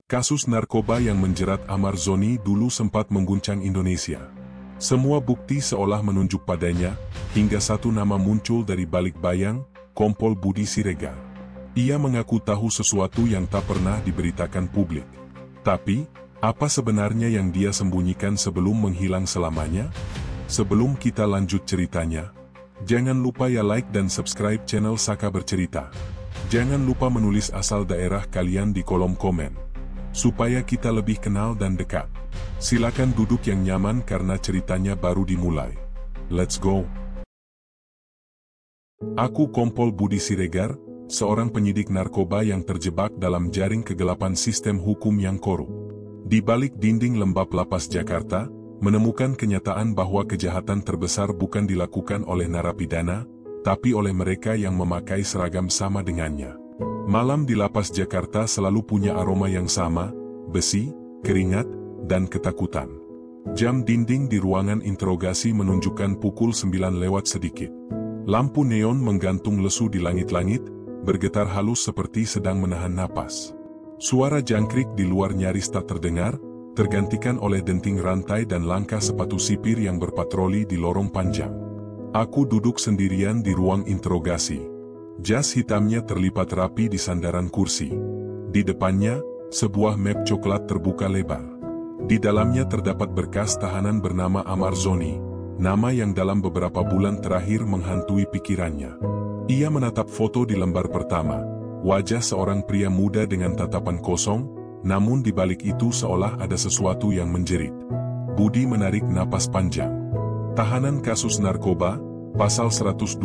Kasus narkoba yang menjerat Amar Zoni dulu sempat mengguncang Indonesia. Semua bukti seolah menunjuk padanya, hingga satu nama muncul dari balik bayang, Kompol Budi Siregar. Ia mengaku tahu sesuatu yang tak pernah diberitakan publik. Tapi, apa sebenarnya yang dia sembunyikan sebelum menghilang selamanya? Sebelum kita lanjut ceritanya, jangan lupa ya like dan subscribe channel Saka Bercerita. Jangan lupa menulis asal daerah kalian di kolom komen, supaya kita lebih kenal dan dekat. Silakan duduk yang nyaman karena ceritanya baru dimulai. Let's go! Aku Kompol Budi Siregar, seorang penyidik narkoba yang terjebak dalam jaring kegelapan sistem hukum yang korup. Di balik dinding lembab lapas Jakarta, menemukan kenyataan bahwa kejahatan terbesar bukan dilakukan oleh narapidana, tapi oleh mereka yang memakai seragam sama dengannya. Malam di lapas Jakarta selalu punya aroma yang sama, besi, keringat, dan ketakutan. Jam dinding di ruangan interogasi menunjukkan pukul 9 lewat sedikit. Lampu neon menggantung lesu di langit-langit, bergetar halus seperti sedang menahan napas. Suara jangkrik di luar nyaris tak terdengar, tergantikan oleh denting rantai dan langkah sepatu sipir yang berpatroli di lorong panjang. Aku duduk sendirian di ruang interogasi. Jas hitamnya terlipat rapi di sandaran kursi. Di depannya, sebuah map coklat terbuka lebar. Di dalamnya terdapat berkas tahanan bernama Amar Zoni, nama yang dalam beberapa bulan terakhir menghantui pikirannya. Ia menatap foto di lembar pertama, wajah seorang pria muda dengan tatapan kosong, namun di balik itu seolah ada sesuatu yang menjerit. Budi menarik napas panjang. Tahanan kasus narkoba, Pasal 112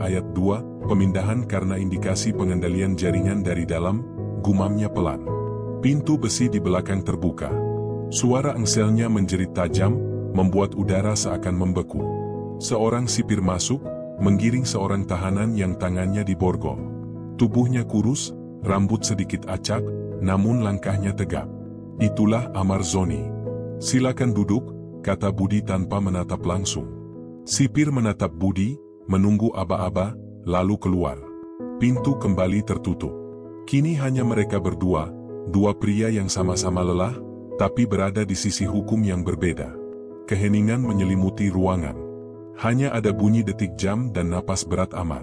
ayat 2, pemindahan karena indikasi pengendalian jaringan dari dalam, gumamnya pelan. Pintu besi di belakang terbuka. Suara engselnya menjerit tajam, membuat udara seakan membeku. Seorang sipir masuk, menggiring seorang tahanan yang tangannya diborgol. Tubuhnya kurus, rambut sedikit acak, namun langkahnya tegap. Itulah Amar Zoni. Silakan duduk, kata Budi tanpa menatap langsung. Sipir menatap Budi, menunggu aba-aba, lalu keluar. Pintu kembali tertutup. Kini hanya mereka berdua, dua pria yang sama-sama lelah, tapi berada di sisi hukum yang berbeda. Keheningan menyelimuti ruangan. Hanya ada bunyi detik jam dan napas berat Amar.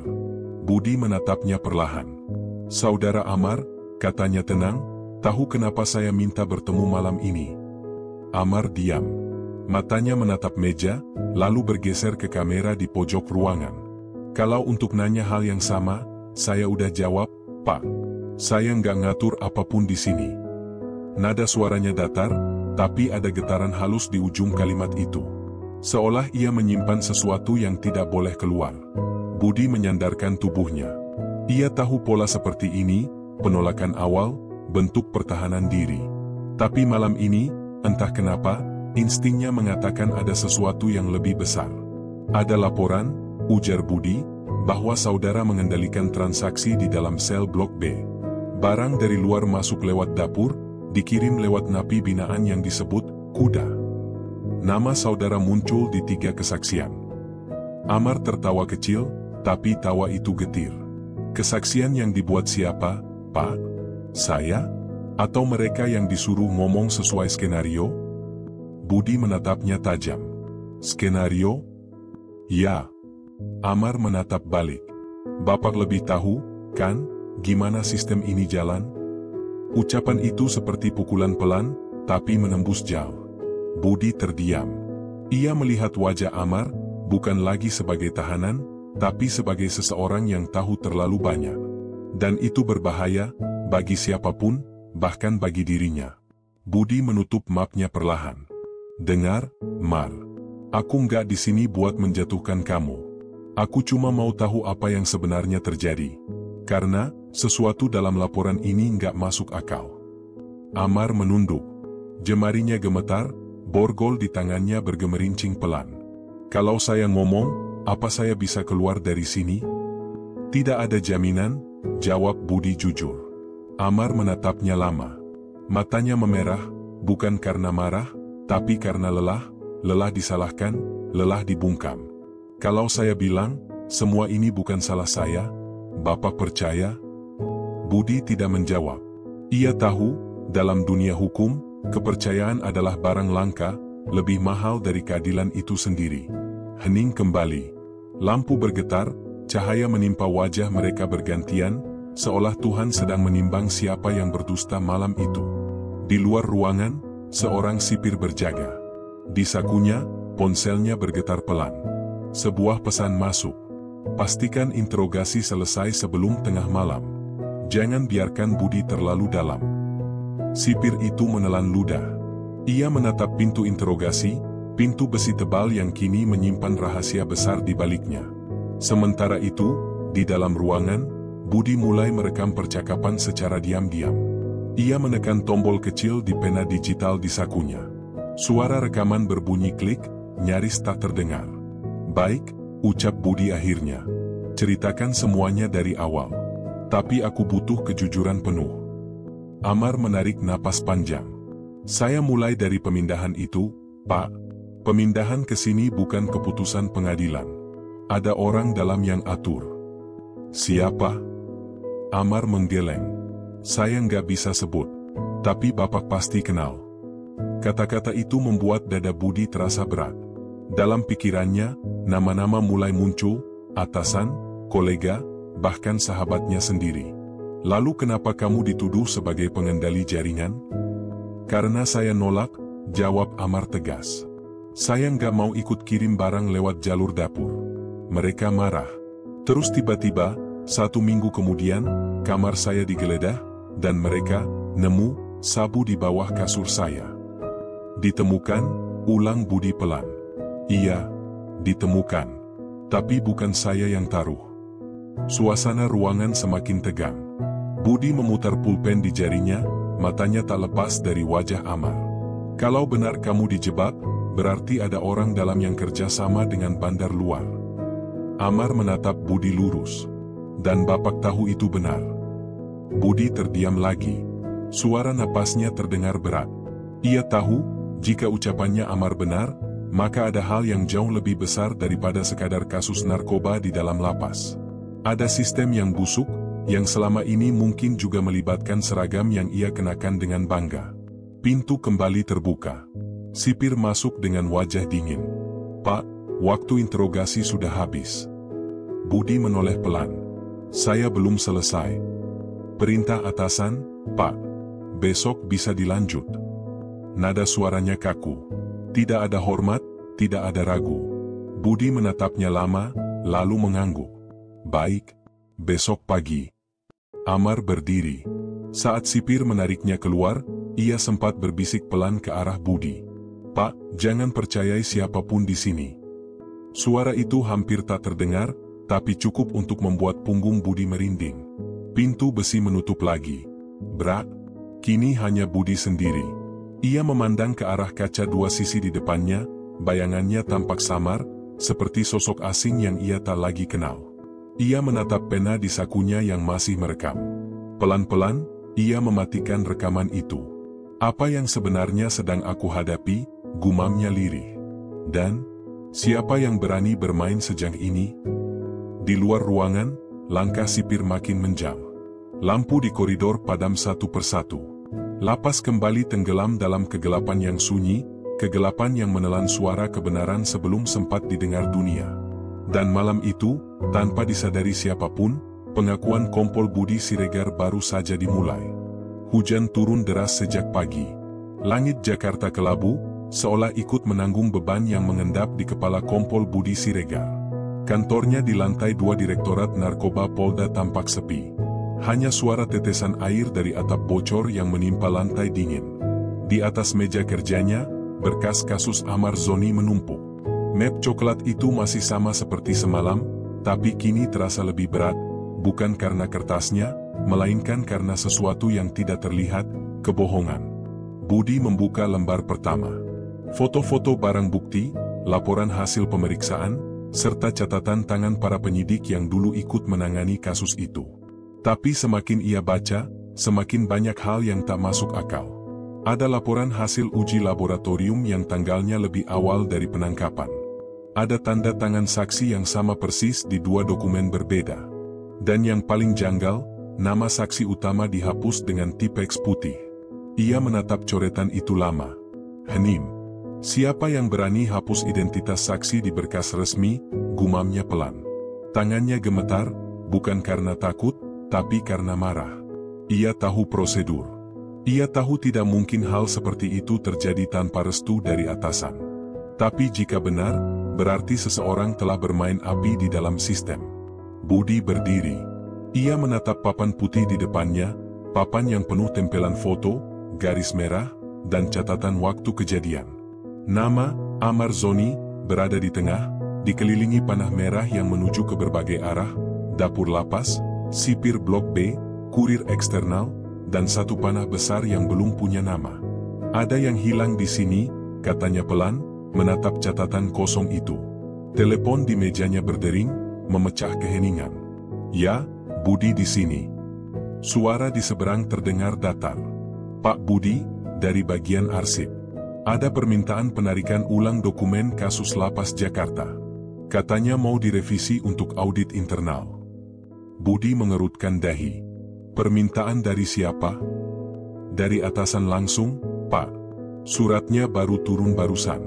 Budi menatapnya perlahan. Saudara Amar, katanya tenang, tahu kenapa saya minta bertemu malam ini? Amar diam. Matanya menatap meja, lalu bergeser ke kamera di pojok ruangan. Kalau untuk nanya hal yang sama, saya udah jawab, Pak. Saya nggak ngatur apapun di sini. Nada suaranya datar, tapi ada getaran halus di ujung kalimat itu. Seolah ia menyimpan sesuatu yang tidak boleh keluar. Budi menyandarkan tubuhnya. Ia tahu pola seperti ini, penolakan awal, bentuk pertahanan diri. Tapi malam ini, entah kenapa, instingnya mengatakan ada sesuatu yang lebih besar. Ada laporan, ujar Budi, bahwa saudara mengendalikan transaksi di dalam sel Blok B. Barang dari luar masuk lewat dapur, dikirim lewat napi binaan yang disebut Kuda. Nama saudara muncul di 3 kesaksian. Amar tertawa kecil, tapi tawa itu getir. Kesaksian yang dibuat siapa, Pak? Saya? Atau mereka yang disuruh ngomong sesuai skenario? Budi menatapnya tajam. Skenario? Ya. Amar menatap balik. Bapak lebih tahu, kan, gimana sistem ini jalan? Ucapan itu seperti pukulan pelan, tapi menembus jauh. Budi terdiam. Ia melihat wajah Amar, bukan lagi sebagai tahanan, tapi sebagai seseorang yang tahu terlalu banyak. Dan itu berbahaya, bagi siapapun, bahkan bagi dirinya. Budi menutup mapnya perlahan. Dengar, Mar. Aku nggak di sini buat menjatuhkan kamu. Aku cuma mau tahu apa yang sebenarnya terjadi. Karena, sesuatu dalam laporan ini nggak masuk akal. Amar menunduk. Jemarinya gemetar, borgol di tangannya bergemerincing pelan. Kalau saya ngomong, apa saya bisa keluar dari sini? Tidak ada jaminan, jawab Budi jujur. Amar menatapnya lama. Matanya memerah, bukan karena marah, tapi karena lelah, lelah disalahkan, lelah dibungkam. Kalau saya bilang, semua ini bukan salah saya, Bapak percaya? Budi tidak menjawab. Ia tahu, Dalam dunia hukum, kepercayaan adalah barang langka, lebih mahal dari keadilan itu sendiri. Hening kembali. Lampu bergetar, cahaya menimpa wajah mereka bergantian, seolah Tuhan sedang menimbang siapa yang berdusta malam itu. Di luar ruangan, seorang sipir berjaga. Di sakunya, ponselnya bergetar pelan. Sebuah pesan masuk. Pastikan interogasi selesai sebelum tengah malam. Jangan biarkan Budi terlalu dalam. Sipir itu menelan ludah. Ia menatap pintu interogasi, pintu besi tebal yang kini menyimpan rahasia besar di baliknya. Sementara itu, di dalam ruangan, Budi mulai merekam percakapan secara diam-diam. Ia menekan tombol kecil di pena digital di sakunya. Suara rekaman berbunyi klik, nyaris tak terdengar. Baik, ucap Budi akhirnya. Ceritakan semuanya dari awal. Tapi aku butuh kejujuran penuh. Amar menarik napas panjang. Saya mulai dari pemindahan itu, Pak. Pemindahan ke sini bukan keputusan pengadilan. Ada orang dalam yang atur. Siapa? Amar menggeleng. Saya nggak bisa sebut. Tapi Bapak pasti kenal. Kata-kata itu membuat dada Budi terasa berat. Dalam pikirannya, nama-nama mulai muncul, atasan, kolega, bahkan sahabatnya sendiri. Lalu kenapa kamu dituduh sebagai pengendali jaringan? Karena saya nolak, jawab Amar tegas. Saya nggak mau ikut kirim barang lewat jalur dapur. Mereka marah. Terus tiba-tiba, 1 minggu kemudian, kamar saya digeledah, dan mereka nemu sabu di bawah kasur saya. Ditemukan, ulang Budi pelan. Iya, ditemukan. Tapi bukan saya yang taruh. Suasana ruangan semakin tegang. Budi memutar pulpen di jarinya, matanya tak lepas dari wajah Amar. Kalau benar kamu dijebak, berarti ada orang dalam yang kerja sama dengan bandar luar. Amar menatap Budi lurus. Dan Bapak tahu itu benar. Budi terdiam lagi. Suara napasnya terdengar berat. Ia tahu, jika ucapannya Amar benar, maka ada hal yang jauh lebih besar daripada sekadar kasus narkoba di dalam lapas. Ada sistem yang busuk, yang selama ini mungkin juga melibatkan seragam yang ia kenakan dengan bangga. Pintu kembali terbuka. Sipir masuk dengan wajah dingin. Pak, waktu interogasi sudah habis. Budi menoleh pelan. Saya belum selesai. Perintah atasan, Pak. Besok bisa dilanjut. Nada suaranya kaku. Tidak ada hormat, tidak ada ragu. Budi menatapnya lama, lalu mengangguk. Baik, besok pagi. Amar berdiri. Saat sipir menariknya keluar, ia sempat berbisik pelan ke arah Budi. Pak, jangan percayai siapapun di sini. Suara itu hampir tak terdengar, tapi cukup untuk membuat punggung Budi merinding. Pintu besi menutup lagi. Brak, kini hanya Budi sendiri. Ia memandang ke arah kaca 2 sisi di depannya, bayangannya tampak samar, seperti sosok asing yang ia tak lagi kenal. Ia menatap pena di sakunya yang masih merekam. Pelan-pelan, ia mematikan rekaman itu. Apa yang sebenarnya sedang aku hadapi, gumamnya lirih. Dan, siapa yang berani bermain sejak ini? Di luar ruangan, langkah sipir makin menjam. Lampu di koridor padam satu persatu. Lapas kembali tenggelam dalam kegelapan yang sunyi, kegelapan yang menelan suara kebenaran sebelum sempat didengar dunia. Dan malam itu, tanpa disadari siapapun, pengakuan Kompol Budi Siregar baru saja dimulai. Hujan turun deras sejak pagi. Langit Jakarta kelabu, seolah ikut menanggung beban yang mengendap di kepala Kompol Budi Siregar. Kantornya di lantai 2 Direktorat Narkoba Polda tampak sepi. Hanya suara tetesan air dari atap bocor yang menimpa lantai dingin. Di atas meja kerjanya, berkas kasus Amar Zoni menumpuk. Map coklat itu masih sama seperti semalam, tapi kini terasa lebih berat, bukan karena kertasnya, melainkan karena sesuatu yang tidak terlihat, kebohongan. Budi membuka lembar pertama. Foto-foto barang bukti, laporan hasil pemeriksaan, serta catatan tangan para penyidik yang dulu ikut menangani kasus itu. Tapi semakin ia baca, semakin banyak hal yang tak masuk akal. Ada laporan hasil uji laboratorium yang tanggalnya lebih awal dari penangkapan. Ada tanda tangan saksi yang sama persis di 2 dokumen berbeda. Dan yang paling janggal, nama saksi utama dihapus dengan tipeks putih. Ia menatap coretan itu lama. Hening. Siapa yang berani hapus identitas saksi di berkas resmi, gumamnya pelan. Tangannya gemetar, bukan karena takut, tapi karena marah. Ia tahu prosedur. Ia tahu tidak mungkin hal seperti itu terjadi tanpa restu dari atasan. Tapi jika benar, berarti seseorang telah bermain api di dalam sistem. Budi berdiri. Ia menatap papan putih di depannya, papan yang penuh tempelan foto, garis merah, dan catatan waktu kejadian. Nama, Amar Zoni, berada di tengah, dikelilingi panah merah yang menuju ke berbagai arah, dapur lapas, sipir blok B, kurir eksternal, dan satu panah besar yang belum punya nama. Ada yang hilang di sini, katanya pelan, menatap catatan kosong itu. Telepon di mejanya berdering, memecah keheningan. Ya, Budi di sini. Suara di seberang terdengar datar. Pak Budi, dari bagian arsip. Ada permintaan penarikan ulang dokumen kasus Lapas Jakarta. Katanya mau direvisi untuk audit internal. Budi mengerutkan dahi. Permintaan dari siapa? Dari atasan langsung, Pak. Suratnya baru turun barusan.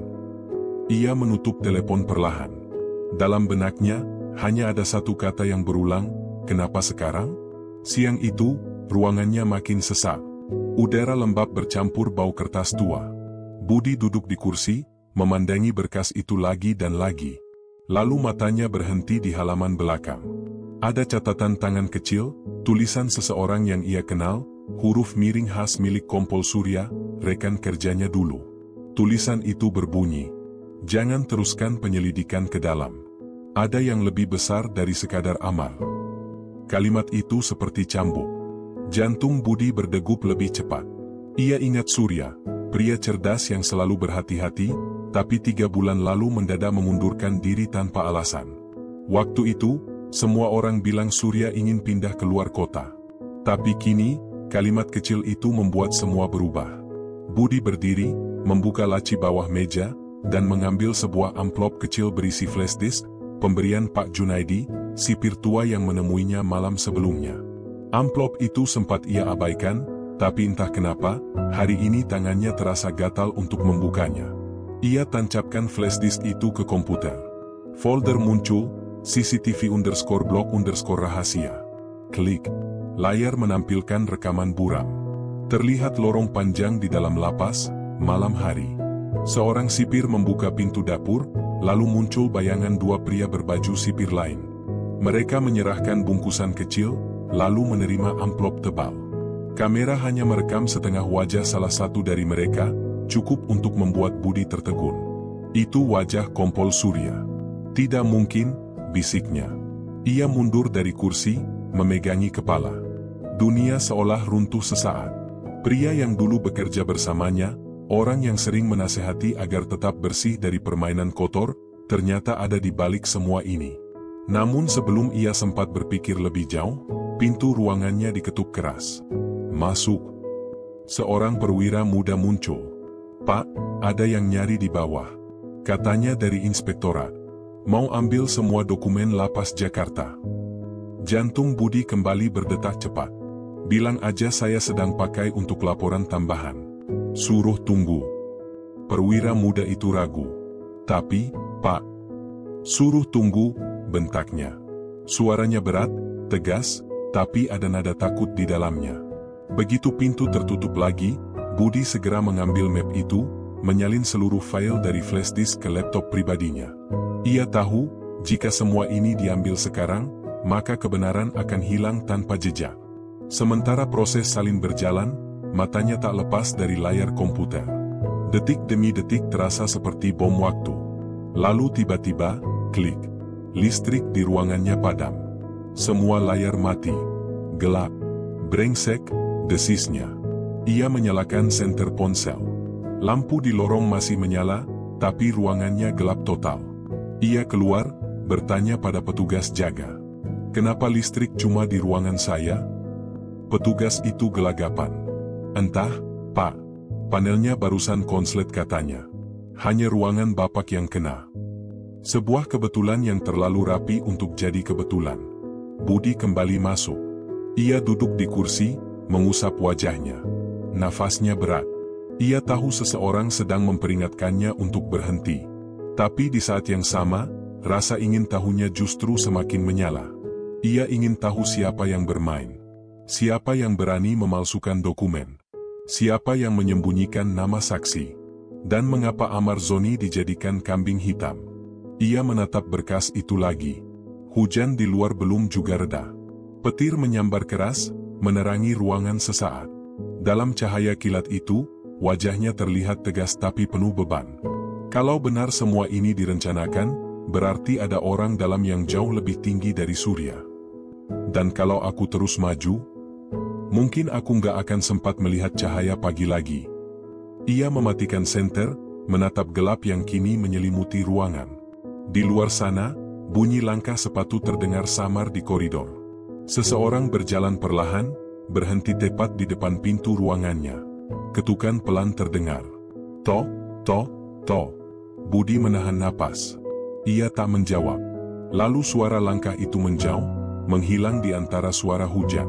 Ia menutup telepon perlahan. Dalam benaknya, hanya ada satu kata yang berulang, kenapa sekarang? Siang itu, ruangannya makin sesak. Udara lembab bercampur bau kertas tua. Budi duduk di kursi, memandangi berkas itu lagi dan lagi. Lalu matanya berhenti di halaman belakang. Ada catatan tangan kecil, tulisan seseorang yang ia kenal, huruf miring khas milik Kompol Surya, rekan kerjanya dulu. Tulisan itu berbunyi, "Jangan teruskan penyelidikan ke dalam. Ada yang lebih besar dari sekadar amal." Kalimat itu seperti cambuk. Jantung Budi berdegup lebih cepat. Ia ingat Surya, pria cerdas yang selalu berhati-hati, tapi 3 bulan lalu mendadak mengundurkan diri tanpa alasan. Waktu itu, semua orang bilang Surya ingin pindah keluar kota. Tapi kini, kalimat kecil itu membuat semua berubah. Budi berdiri, membuka laci bawah meja, dan mengambil sebuah amplop kecil berisi flash disk, pemberian Pak Junaidi, sipir tua yang menemuinya malam sebelumnya. Amplop itu sempat ia abaikan, tapi entah kenapa, hari ini tangannya terasa gatal untuk membukanya. Ia tancapkan flash disk itu ke komputer. Folder muncul, CCTV_blog_rahasia. Klik. Layar menampilkan rekaman buram. Terlihat lorong panjang di dalam lapas, malam hari. Seorang sipir membuka pintu dapur, lalu muncul bayangan 2 pria berbaju sipir lain. Mereka menyerahkan bungkusan kecil, lalu menerima amplop tebal. Kamera hanya merekam setengah wajah salah satu dari mereka, cukup untuk membuat Budi tertegun. Itu wajah Kompol Surya. Tidak mungkin, bisiknya. Ia mundur dari kursi, memegangi kepala. Dunia seolah runtuh sesaat. Pria yang dulu bekerja bersamanya, orang yang sering menasehati agar tetap bersih dari permainan kotor, ternyata ada di balik semua ini. Namun sebelum ia sempat berpikir lebih jauh, pintu ruangannya diketuk keras. "Masuk." Seorang perwira muda muncul. "Pak, ada yang nyari di bawah," katanya dari inspektorat. "Mau ambil semua dokumen Lapas Jakarta." Jantung Budi kembali berdetak cepat. "Bilang aja saya sedang pakai untuk laporan tambahan." "Suruh tunggu." Perwira muda itu ragu. "Tapi, Pak." "Suruh tunggu," bentaknya. Suaranya berat, tegas, tapi ada nada takut di dalamnya. Begitu pintu tertutup lagi, Budi segera mengambil map itu, menyalin seluruh file dari flash disk ke laptop pribadinya. Ia tahu, jika semua ini diambil sekarang, maka kebenaran akan hilang tanpa jejak. Sementara proses salin berjalan, matanya tak lepas dari layar komputer. Detik demi detik terasa seperti bom waktu. Lalu tiba-tiba, klik. Listrik di ruangannya padam. Semua layar mati. Gelap. Brengsek, desisnya. Ia menyalakan senter ponsel. Lampu di lorong masih menyala, tapi ruangannya gelap total. Ia keluar, bertanya pada petugas jaga. "Kenapa listrik cuma di ruangan saya?" Petugas itu gelagapan. "Entah, Pak. Panelnya barusan konslet," katanya. "Hanya ruangan Bapak yang kena." Sebuah kebetulan yang terlalu rapi untuk jadi kebetulan. Budi kembali masuk. Ia duduk di kursi, mengusap wajahnya. Nafasnya berat. Ia tahu seseorang sedang memperingatkannya untuk berhenti. Tapi di saat yang sama, rasa ingin tahunya justru semakin menyala. Ia ingin tahu siapa yang bermain. Siapa yang berani memalsukan dokumen. Siapa yang menyembunyikan nama saksi. Dan mengapa Amar Zoni dijadikan kambing hitam. Ia menatap berkas itu lagi. Hujan di luar belum juga reda. Petir menyambar keras, menerangi ruangan sesaat. Dalam cahaya kilat itu, wajahnya terlihat tegas tapi penuh beban. Kalau benar semua ini direncanakan, berarti ada orang dalam yang jauh lebih tinggi dari Surya. Dan kalau aku terus maju, mungkin aku nggak akan sempat melihat cahaya pagi lagi. Ia mematikan senter, menatap gelap yang kini menyelimuti ruangan. Di luar sana, bunyi langkah sepatu terdengar samar di koridor. Seseorang berjalan perlahan, berhenti tepat di depan pintu ruangannya. Ketukan pelan terdengar. Toh. Budi menahan napas. Ia tak menjawab. Lalu suara langkah itu menjauh, menghilang di antara suara hujan.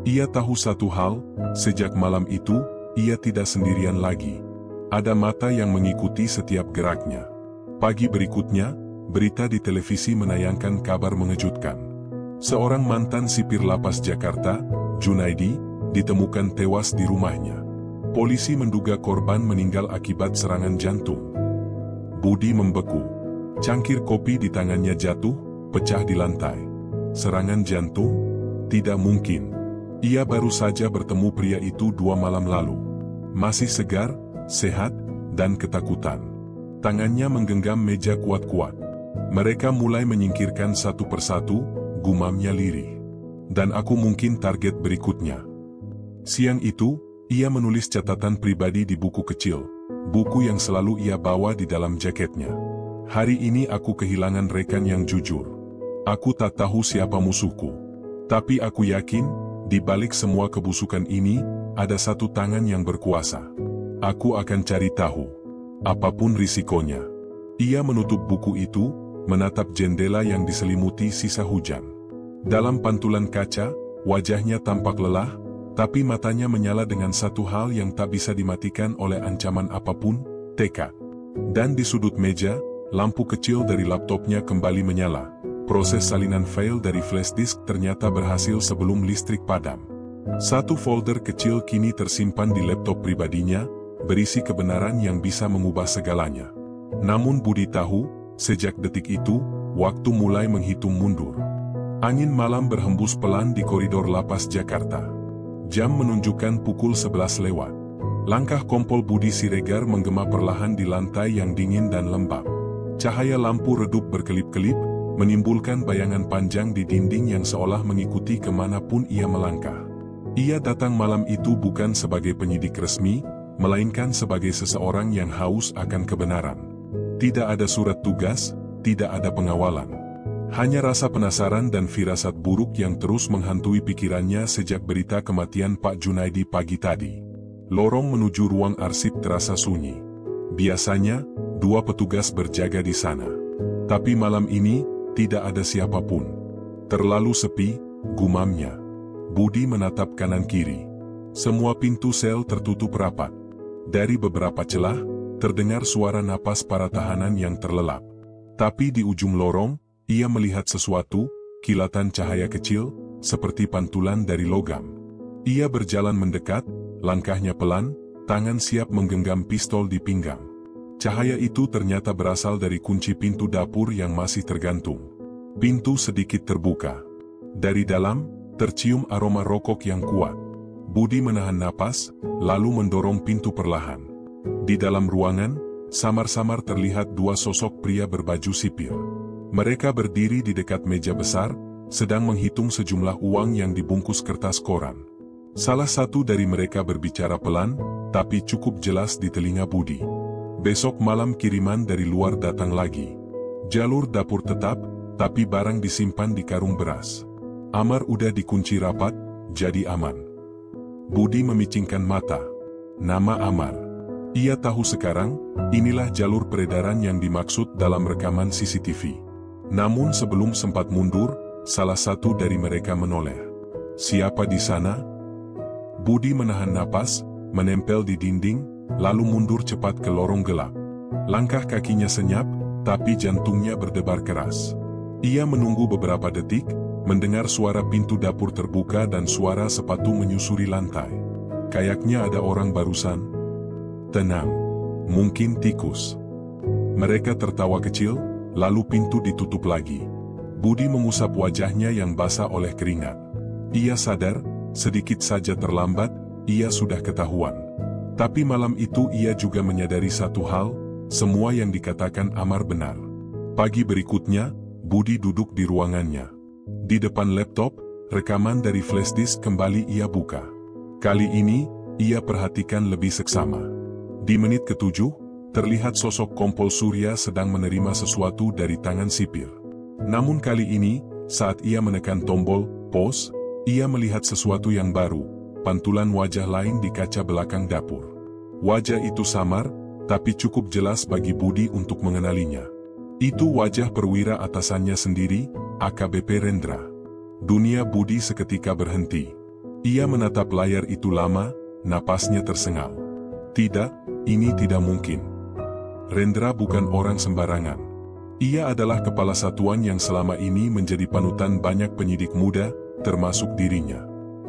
Ia tahu satu hal, sejak malam itu, ia tidak sendirian lagi. Ada mata yang mengikuti setiap geraknya. Pagi berikutnya, berita di televisi menayangkan kabar mengejutkan. Seorang mantan sipir lapas Jakarta, Junaidi, ditemukan tewas di rumahnya. Polisi menduga korban meninggal akibat serangan jantung. Budi membeku. Cangkir kopi di tangannya jatuh, pecah di lantai. Serangan jantung? Tidak mungkin. Ia baru saja bertemu pria itu 2 malam lalu. Masih segar, sehat, dan ketakutan. Tangannya menggenggam meja kuat-kuat. Mereka mulai menyingkirkan satu persatu, gumamnya lirih. Dan aku mungkin target berikutnya. Siang itu, ia menulis catatan pribadi di buku kecil, buku yang selalu ia bawa di dalam jaketnya. Hari ini aku kehilangan rekan yang jujur. Aku tak tahu siapa musuhku. Tapi aku yakin, di balik semua kebusukan ini, ada satu tangan yang berkuasa. Aku akan cari tahu. Apapun risikonya. Ia menutup buku itu, menatap jendela yang diselimuti sisa hujan. Dalam pantulan kaca, wajahnya tampak lelah, tapi matanya menyala dengan satu hal yang tak bisa dimatikan oleh ancaman apapun, tekad. Dan di sudut meja, lampu kecil dari laptopnya kembali menyala. Proses salinan file dari flash disk ternyata berhasil sebelum listrik padam. Satu folder kecil kini tersimpan di laptop pribadinya, berisi kebenaran yang bisa mengubah segalanya. Namun Budi tahu, sejak detik itu, waktu mulai menghitung mundur. Angin malam berhembus pelan di koridor lapas Jakarta. Jam menunjukkan pukul 11 lewat. Langkah kompol Budi Siregar menggema perlahan di lantai yang dingin dan lembab. Cahaya lampu redup berkelip-kelip, menimbulkan bayangan panjang di dinding yang seolah mengikuti kemanapun ia melangkah. Ia datang malam itu bukan sebagai penyidik resmi, melainkan sebagai seseorang yang haus akan kebenaran. Tidak ada surat tugas, tidak ada pengawalan. Hanya rasa penasaran dan firasat buruk yang terus menghantui pikirannya sejak berita kematian Pak Junaidi pagi tadi. Lorong menuju ruang arsip terasa sunyi. Biasanya, 2 petugas berjaga di sana. Tapi malam ini, tidak ada siapapun. Terlalu sepi, gumamnya. Budi menatap kanan kiri. Semua pintu sel tertutup rapat. Dari beberapa celah, terdengar suara napas para tahanan yang terlelap. Tapi di ujung lorong, ia melihat sesuatu, kilatan cahaya kecil, seperti pantulan dari logam. Ia berjalan mendekat, langkahnya pelan, tangan siap menggenggam pistol di pinggang. Cahaya itu ternyata berasal dari kunci pintu dapur yang masih tergantung. Pintu sedikit terbuka. Dari dalam, tercium aroma rokok yang kuat. Budi menahan napas, lalu mendorong pintu perlahan. Di dalam ruangan, samar-samar terlihat 2 sosok pria berbaju sipil. Mereka berdiri di dekat meja besar, sedang menghitung sejumlah uang yang dibungkus kertas koran. Salah satu dari mereka berbicara pelan, tapi cukup jelas di telinga Budi. Besok malam kiriman dari luar datang lagi. Jalur dapur tetap, tapi barang disimpan di karung beras. Amar udah dikunci rapat, jadi aman. Budi memicingkan mata. Nama Amar. Ia tahu sekarang, inilah jalur peredaran yang dimaksud dalam rekaman CCTV. Namun sebelum sempat mundur, salah satu dari mereka menoleh. Siapa di sana? Budi menahan napas, menempel di dinding, lalu mundur cepat ke lorong gelap. Langkah kakinya senyap, tapi jantungnya berdebar keras. Ia menunggu beberapa detik, mendengar suara pintu dapur terbuka dan suara sepatu menyusuri lantai. Kayaknya ada orang barusan. Tenang, mungkin tikus. Mereka tertawa kecil, lalu pintu ditutup lagi. Budi mengusap wajahnya yang basah oleh keringat. Ia sadar, sedikit saja terlambat, ia sudah ketahuan. Tapi malam itu ia juga menyadari satu hal, semua yang dikatakan Amar benar. Pagi berikutnya, Budi duduk di ruangannya. Di depan laptop, rekaman dari flashdisk kembali ia buka. Kali ini, ia perhatikan lebih seksama. Di menit ke-7, terlihat sosok Kompol Surya sedang menerima sesuatu dari tangan sipir. Namun kali ini, saat ia menekan tombol pause, ia melihat sesuatu yang baru, pantulan wajah lain di kaca belakang dapur. Wajah itu samar, tapi cukup jelas bagi Budi untuk mengenalinya. Itu wajah perwira atasannya sendiri, AKBP Rendra. Dunia Budi seketika berhenti. Ia menatap layar itu lama, napasnya tersengal. Tidak, ini tidak mungkin. Rendra bukan orang sembarangan. Ia adalah kepala satuan yang selama ini menjadi panutan banyak penyidik muda, termasuk dirinya.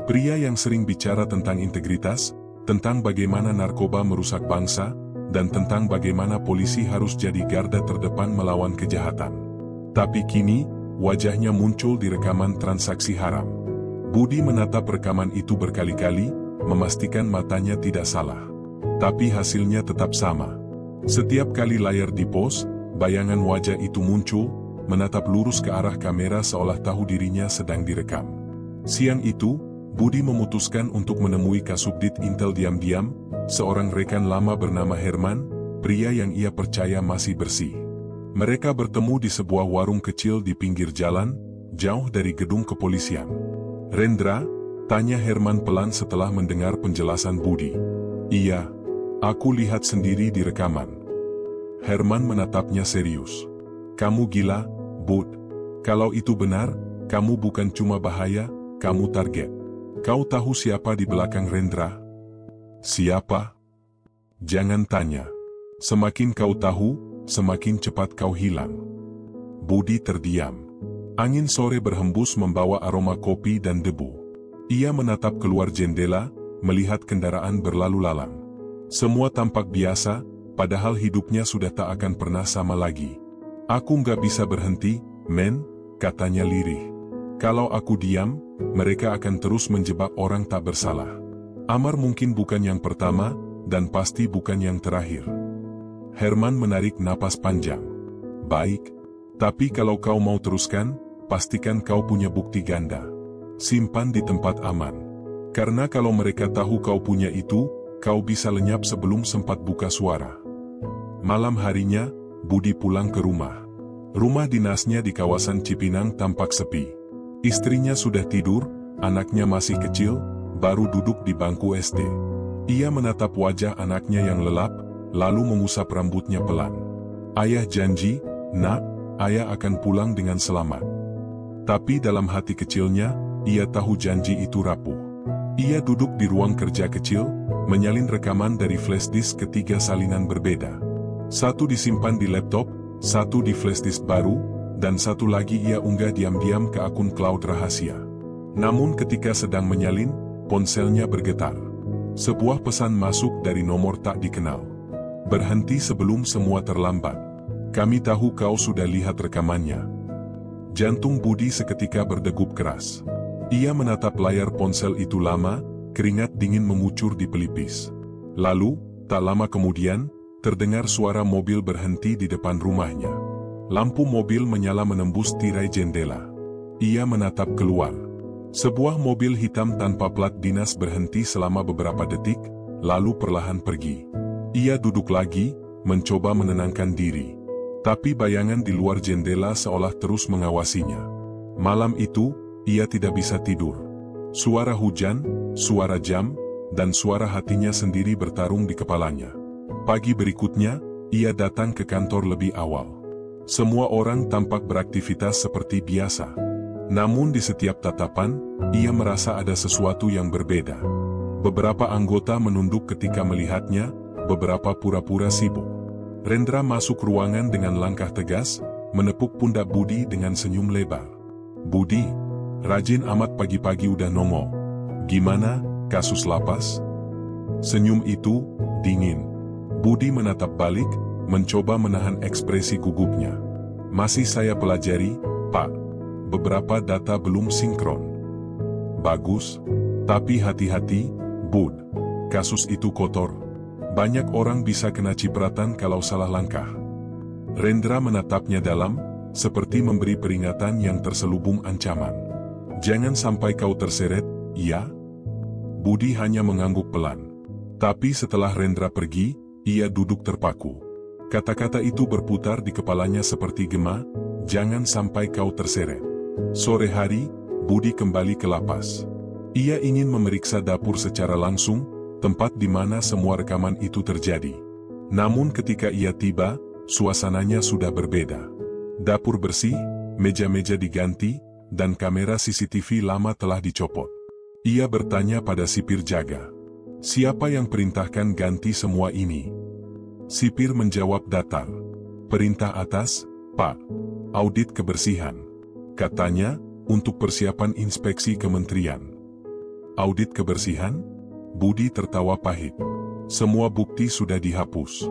Pria yang sering bicara tentang integritas, tentang bagaimana narkoba merusak bangsa, dan tentang bagaimana polisi harus jadi garda terdepan melawan kejahatan. Tapi kini, wajahnya muncul di rekaman transaksi haram. Budi menatap rekaman itu berkali-kali, memastikan matanya tidak salah. Tapi hasilnya tetap sama. Setiap kali layar di-pause, bayangan wajah itu muncul, menatap lurus ke arah kamera seolah tahu dirinya sedang direkam. Siang itu, Budi memutuskan untuk menemui Kasubdit Intel diam-diam, seorang rekan lama bernama Herman, pria yang ia percaya masih bersih. Mereka bertemu di sebuah warung kecil di pinggir jalan, jauh dari gedung kepolisian. Rendra, tanya Herman pelan setelah mendengar penjelasan Budi. Iya, aku lihat sendiri di rekaman. Herman menatapnya serius. Kamu gila, Bud. Kalau itu benar, kamu bukan cuma bahaya, kamu target. Kau tahu siapa di belakang Rendra? Siapa? Jangan tanya. Semakin kau tahu, semakin cepat kau hilang. Budi terdiam. Angin sore berhembus membawa aroma kopi dan debu. Ia menatap keluar jendela, melihat kendaraan berlalu lalang. Semua tampak biasa, padahal hidupnya sudah tak akan pernah sama lagi. Aku nggak bisa berhenti, men, katanya lirih. Kalau aku diam, mereka akan terus menjebak orang tak bersalah. Amar mungkin bukan yang pertama, dan pasti bukan yang terakhir. Herman menarik napas panjang. Baik, tapi kalau kau mau teruskan, pastikan kau punya bukti ganda. Simpan di tempat aman. Karena kalau mereka tahu kau punya itu, kau bisa lenyap sebelum sempat buka suara. Malam harinya, Budi pulang ke rumah. Rumah dinasnya di kawasan Cipinang tampak sepi. Istrinya sudah tidur, anaknya masih kecil, baru duduk di bangku SD. Ia menatap wajah anaknya yang lelap, lalu mengusap rambutnya pelan. Ayah janji, nak, ayah akan pulang dengan selamat. Tapi dalam hati kecilnya, ia tahu janji itu rapuh. Ia duduk di ruang kerja kecil, menyalin rekaman dari flashdisk ketiga salinan berbeda. Satu disimpan di laptop, satu di flashdisk baru, dan satu lagi ia unggah diam-diam ke akun cloud rahasia. Namun ketika sedang menyalin, ponselnya bergetar. Sebuah pesan masuk dari nomor tak dikenal. Berhenti sebelum semua terlambat. Kami tahu kau sudah lihat rekamannya. Jantung Budi seketika berdegup keras. Ia menatap layar ponsel itu lama, keringat dingin mengucur di pelipis. Lalu, tak lama kemudian, terdengar suara mobil berhenti di depan rumahnya. Lampu mobil menyala menembus tirai jendela. Ia menatap keluar. Sebuah mobil hitam tanpa plat dinas berhenti selama beberapa detik, lalu perlahan pergi. Ia duduk lagi, mencoba menenangkan diri. Tapi bayangan di luar jendela seolah terus mengawasinya. Malam itu, ia tidak bisa tidur. Suara hujan, suara jam, dan suara hatinya sendiri bertarung di kepalanya. Pagi berikutnya, ia datang ke kantor lebih awal. Semua orang tampak beraktivitas seperti biasa. Namun di setiap tatapan, ia merasa ada sesuatu yang berbeda. Beberapa anggota menunduk ketika melihatnya, beberapa pura-pura sibuk. Rendra masuk ruangan dengan langkah tegas, menepuk pundak Budi dengan senyum lebar. "Budi, rajin amat pagi-pagi udah nongol. Gimana, kasus lapas?" Senyum itu dingin. Budi menatap balik, mencoba menahan ekspresi gugupnya. "Masih saya pelajari, Pak. Beberapa data belum sinkron." "Bagus. Tapi hati-hati, Bud. Kasus itu kotor. Banyak orang bisa kena cipratan kalau salah langkah." Rendra menatapnya dalam, seperti memberi peringatan yang terselubung ancaman. "Jangan sampai kau terseret, ya?" Budi hanya mengangguk pelan. Tapi setelah Rendra pergi, ia duduk terpaku. Kata-kata itu berputar di kepalanya seperti gema, "Jangan sampai kau terseret." Sore hari, Budi kembali ke lapas. Ia ingin memeriksa dapur secara langsung, tempat di mana semua rekaman itu terjadi. Namun ketika ia tiba, suasananya sudah berbeda. Dapur bersih, meja-meja diganti, dan kamera CCTV lama telah dicopot. Ia bertanya pada sipir jaga, "Siapa yang perintahkan ganti semua ini?" Sipir menjawab datar, "Perintah atas, Pak. Audit kebersihan," katanya, "untuk persiapan inspeksi kementerian." "Audit kebersihan?" Budi tertawa pahit. Semua bukti sudah dihapus.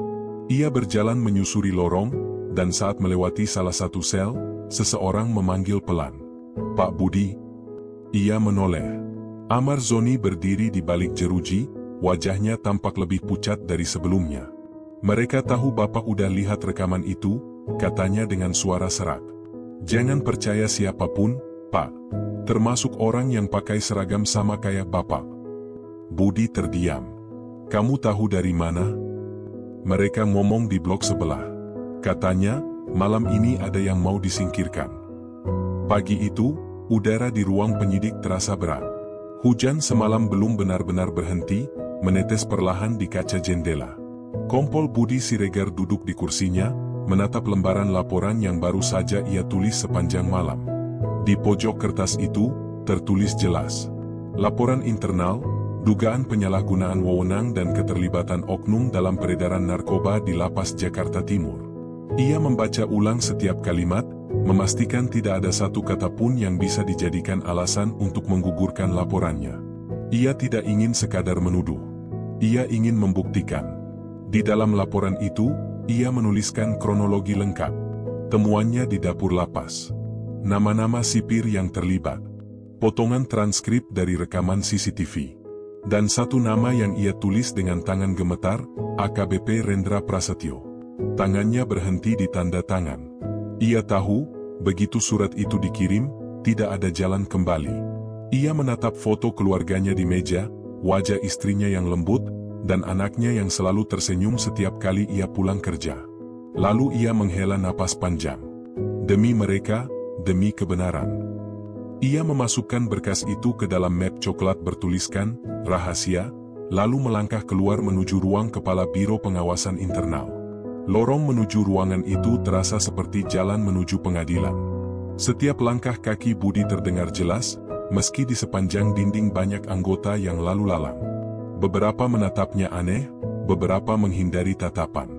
Ia berjalan menyusuri lorong, dan saat melewati salah satu sel, seseorang memanggil pelan, "Pak Budi." Ia menoleh. Amar Zoni berdiri di balik jeruji, wajahnya tampak lebih pucat dari sebelumnya. "Mereka tahu Bapak udah lihat rekaman itu," katanya dengan suara serak. "Jangan percaya siapapun, Pak. Termasuk orang yang pakai seragam sama kayak Bapak." Budi terdiam. "Kamu tahu dari mana?" "Mereka ngomong di blok sebelah. Katanya, malam ini ada yang mau disingkirkan." Pagi itu, udara di ruang penyidik terasa berat. Hujan semalam belum benar-benar berhenti, menetes perlahan di kaca jendela. Kompol Budi Siregar duduk di kursinya, menatap lembaran laporan yang baru saja ia tulis sepanjang malam. Di pojok kertas itu, tertulis jelas, "Laporan internal, dugaan penyalahgunaan wewenang dan keterlibatan oknum dalam peredaran narkoba di Lapas Jakarta Timur." Ia membaca ulang setiap kalimat, memastikan tidak ada satu kata pun yang bisa dijadikan alasan untuk menggugurkan laporannya. Ia tidak ingin sekadar menuduh. Ia ingin membuktikan. Di dalam laporan itu, ia menuliskan kronologi lengkap. Temuannya di dapur lapas. Nama-nama sipir yang terlibat. Potongan transkrip dari rekaman CCTV. Dan satu nama yang ia tulis dengan tangan gemetar, AKBP Rendra Prasetyo. Tangannya berhenti di tanda tangan. Ia tahu, begitu surat itu dikirim, tidak ada jalan kembali. Ia menatap foto keluarganya di meja, wajah istrinya yang lembut, dan anaknya yang selalu tersenyum setiap kali ia pulang kerja. Lalu ia menghela napas panjang. Demi mereka, demi kebenaran. Ia memasukkan berkas itu ke dalam map coklat bertuliskan, "Rahasia", lalu melangkah keluar menuju ruang Kepala Biro Pengawasan Internal. Lorong menuju ruangan itu terasa seperti jalan menuju pengadilan. Setiap langkah kaki Budi terdengar jelas, meski di sepanjang dinding banyak anggota yang lalu lalang. Beberapa menatapnya aneh, beberapa menghindari tatapan.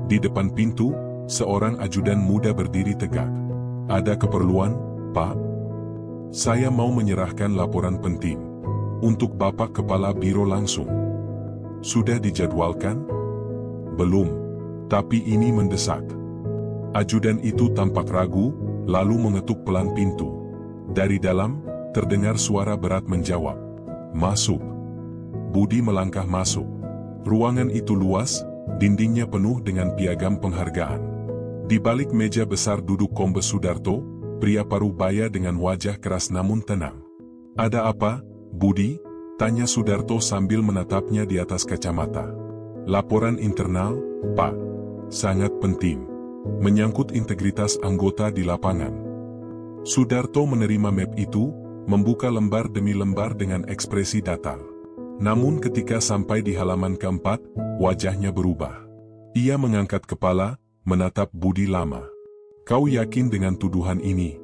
Di depan pintu, seorang ajudan muda berdiri tegak. "Ada keperluan, Pak?" "Saya mau menyerahkan laporan penting. Untuk Bapak Kepala Biro langsung." "Sudah dijadwalkan?" "Belum. Tapi ini mendesak." Ajudan itu tampak ragu, lalu mengetuk pelan pintu. Dari dalam, terdengar suara berat menjawab, "Masuk." Budi melangkah masuk. Ruangan itu luas, dindingnya penuh dengan piagam penghargaan. Di balik meja besar duduk Kombes Sudarto, pria parubaya dengan wajah keras namun tenang. "Ada apa, Budi?" tanya Sudarto sambil menatapnya di atas kacamata. "Laporan internal, Pak. Sangat penting. Menyangkut integritas anggota di lapangan." Sudarto menerima map itu, membuka lembar demi lembar dengan ekspresi datar. Namun ketika sampai di halaman keempat, wajahnya berubah. Ia mengangkat kepala, menatap Budi lama. "Kau yakin dengan tuduhan ini?"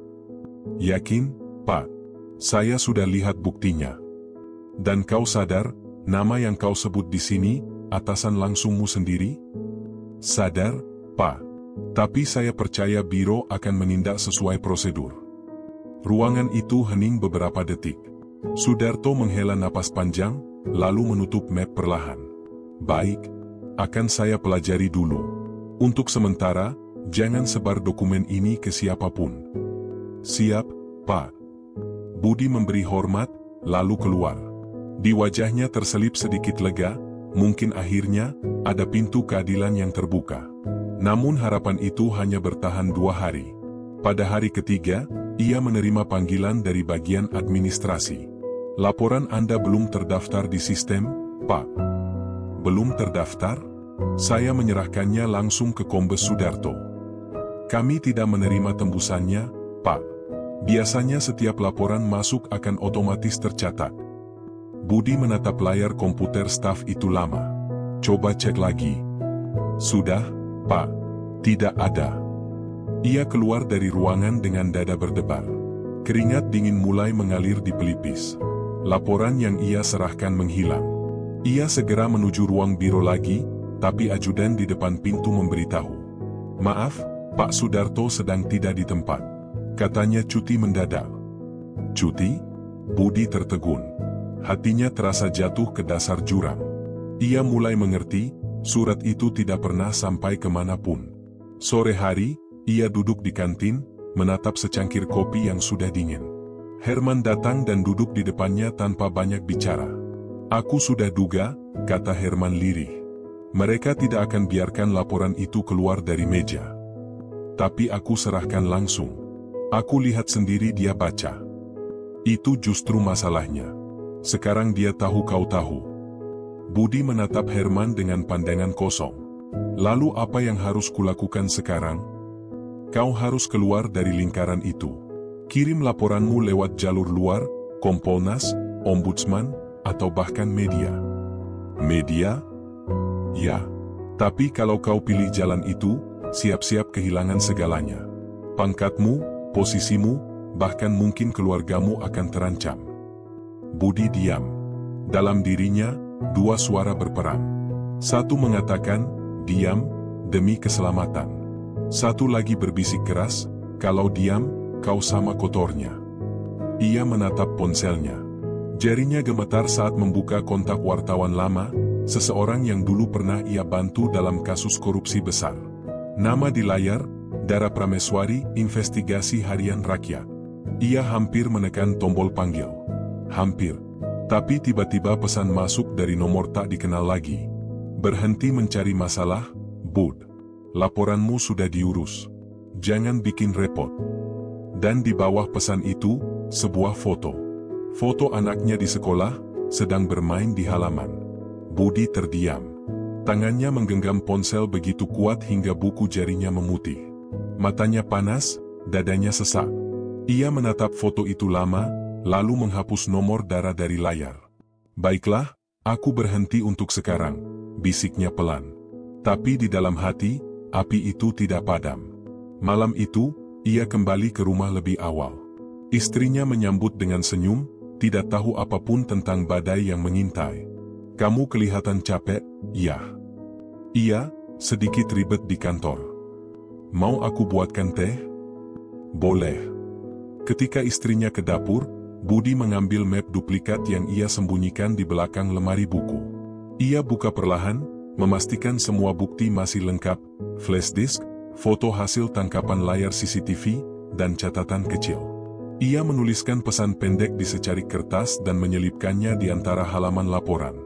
"Yakin, Pak. Saya sudah lihat buktinya." "Dan kau sadar, Nama yang kau sebut di sini, atasan langsungmu sendiri? Sadar, Pak. Tapi saya percaya biro akan menindak sesuai prosedur. Ruangan itu hening beberapa detik. Sudarto menghela napas panjang, lalu menutup map perlahan. Baik, akan saya pelajari dulu. Untuk sementara, jangan sebar dokumen ini ke siapapun. Siap, Pak. Budi memberi hormat, lalu keluar. Di wajahnya terselip sedikit lega, mungkin akhirnya ada pintu keadilan yang terbuka. Namun harapan itu hanya bertahan 2 hari. Pada hari ketiga, ia menerima panggilan dari bagian administrasi. Laporan Anda belum terdaftar di sistem, Pak. Belum terdaftar? Saya menyerahkannya langsung ke Kombes Sudarto. Kami tidak menerima tembusannya, Pak. Biasanya setiap laporan masuk akan otomatis tercatat. Budi menatap layar komputer staf itu lama. Coba cek lagi. Sudah, Pak. Tidak ada. Ia keluar dari ruangan dengan dada berdebar. Keringat dingin mulai mengalir di pelipis. Laporan yang ia serahkan menghilang. Ia segera menuju ruang biro lagi, tapi ajudan di depan pintu memberitahu. Maaf, Pak Sudarto sedang tidak di tempat. Katanya cuti mendadak. Cuti? Budi tertegun. Hatinya terasa jatuh ke dasar jurang. Ia mulai mengerti, surat itu tidak pernah sampai kemanapun. Sore hari, ia duduk di kantin, menatap secangkir kopi yang sudah dingin. Herman datang dan duduk di depannya tanpa banyak bicara. Aku sudah duga, kata Herman lirih. Mereka tidak akan biarkan laporan itu keluar dari meja. Tapi aku serahkan langsung. Aku lihat sendiri dia baca. Itu justru masalahnya. Sekarang dia tahu kau tahu. Budi menatap Herman dengan pandangan kosong. Lalu apa yang harus kulakukan sekarang? Kau harus keluar dari lingkaran itu. Kirim laporanmu lewat jalur luar, Kompolnas, Ombudsman, atau bahkan media. Media? Ya. Tapi kalau kau pilih jalan itu, siap-siap kehilangan segalanya. Pangkatmu, posisimu, bahkan mungkin keluargamu akan terancam. Budi diam. Dalam dirinya, 2 suara berperang. Satu mengatakan, diam, demi keselamatan. Satu lagi berbisik keras, kalau diam, kau sama kotornya. Ia menatap ponselnya. Jarinya gemetar saat membuka kontak wartawan lama, seseorang yang dulu pernah ia bantu dalam kasus korupsi besar. Nama di layar, Dara Prameswari, Investigasi Harian Rakyat. Ia hampir menekan tombol panggil. Hampir. Tapi tiba-tiba pesan masuk dari nomor tak dikenal lagi. Berhenti mencari masalah, Bud. Laporanmu sudah diurus. Jangan bikin repot. Dan di bawah pesan itu, sebuah foto. Foto anaknya di sekolah, sedang bermain di halaman. Budi terdiam. Tangannya menggenggam ponsel begitu kuat hingga buku jarinya memutih. Matanya panas, dadanya sesak. Ia menatap foto itu lama, lalu menghapus nomor Dara dari layar. Baiklah, aku berhenti untuk sekarang, bisiknya pelan. Tapi di dalam hati, api itu tidak padam. Malam itu, ia kembali ke rumah lebih awal. Istrinya menyambut dengan senyum, tidak tahu apapun tentang badai yang mengintai. Kamu kelihatan capek, ya? Iya, sedikit ribet di kantor. Mau aku buatkan teh? Boleh. Ketika istrinya ke dapur, Budi mengambil map duplikat yang ia sembunyikan di belakang lemari buku. Ia buka perlahan, memastikan semua bukti masih lengkap, flash disk, foto hasil tangkapan layar CCTV, dan catatan kecil. Ia menuliskan pesan pendek di secarik kertas dan menyelipkannya di antara halaman laporan.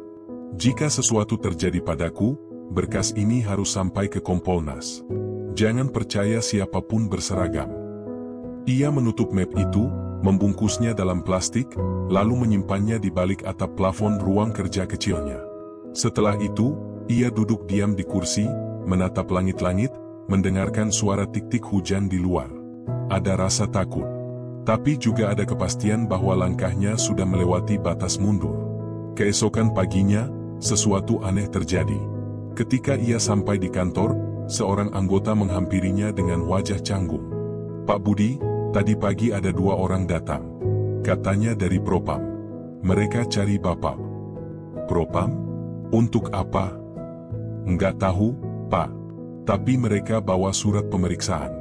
Jika sesuatu terjadi padaku, berkas ini harus sampai ke Kompolnas. Jangan percaya siapapun berseragam. Ia menutup map itu, membungkusnya dalam plastik, lalu menyimpannya di balik atap plafon ruang kerja kecilnya. Setelah itu, ia duduk diam di kursi, menatap langit-langit, mendengarkan suara tik-tik hujan di luar. Ada rasa takut. Tapi juga ada kepastian bahwa langkahnya sudah melewati batas mundur. Keesokan paginya, sesuatu aneh terjadi. Ketika ia sampai di kantor, seorang anggota menghampirinya dengan wajah canggung. Pak Budi, tadi pagi ada 2 orang datang. Katanya dari Propam. Mereka cari Bapak. Propam? Untuk apa? Enggak tahu, Pak. Tapi mereka bawa surat pemeriksaan.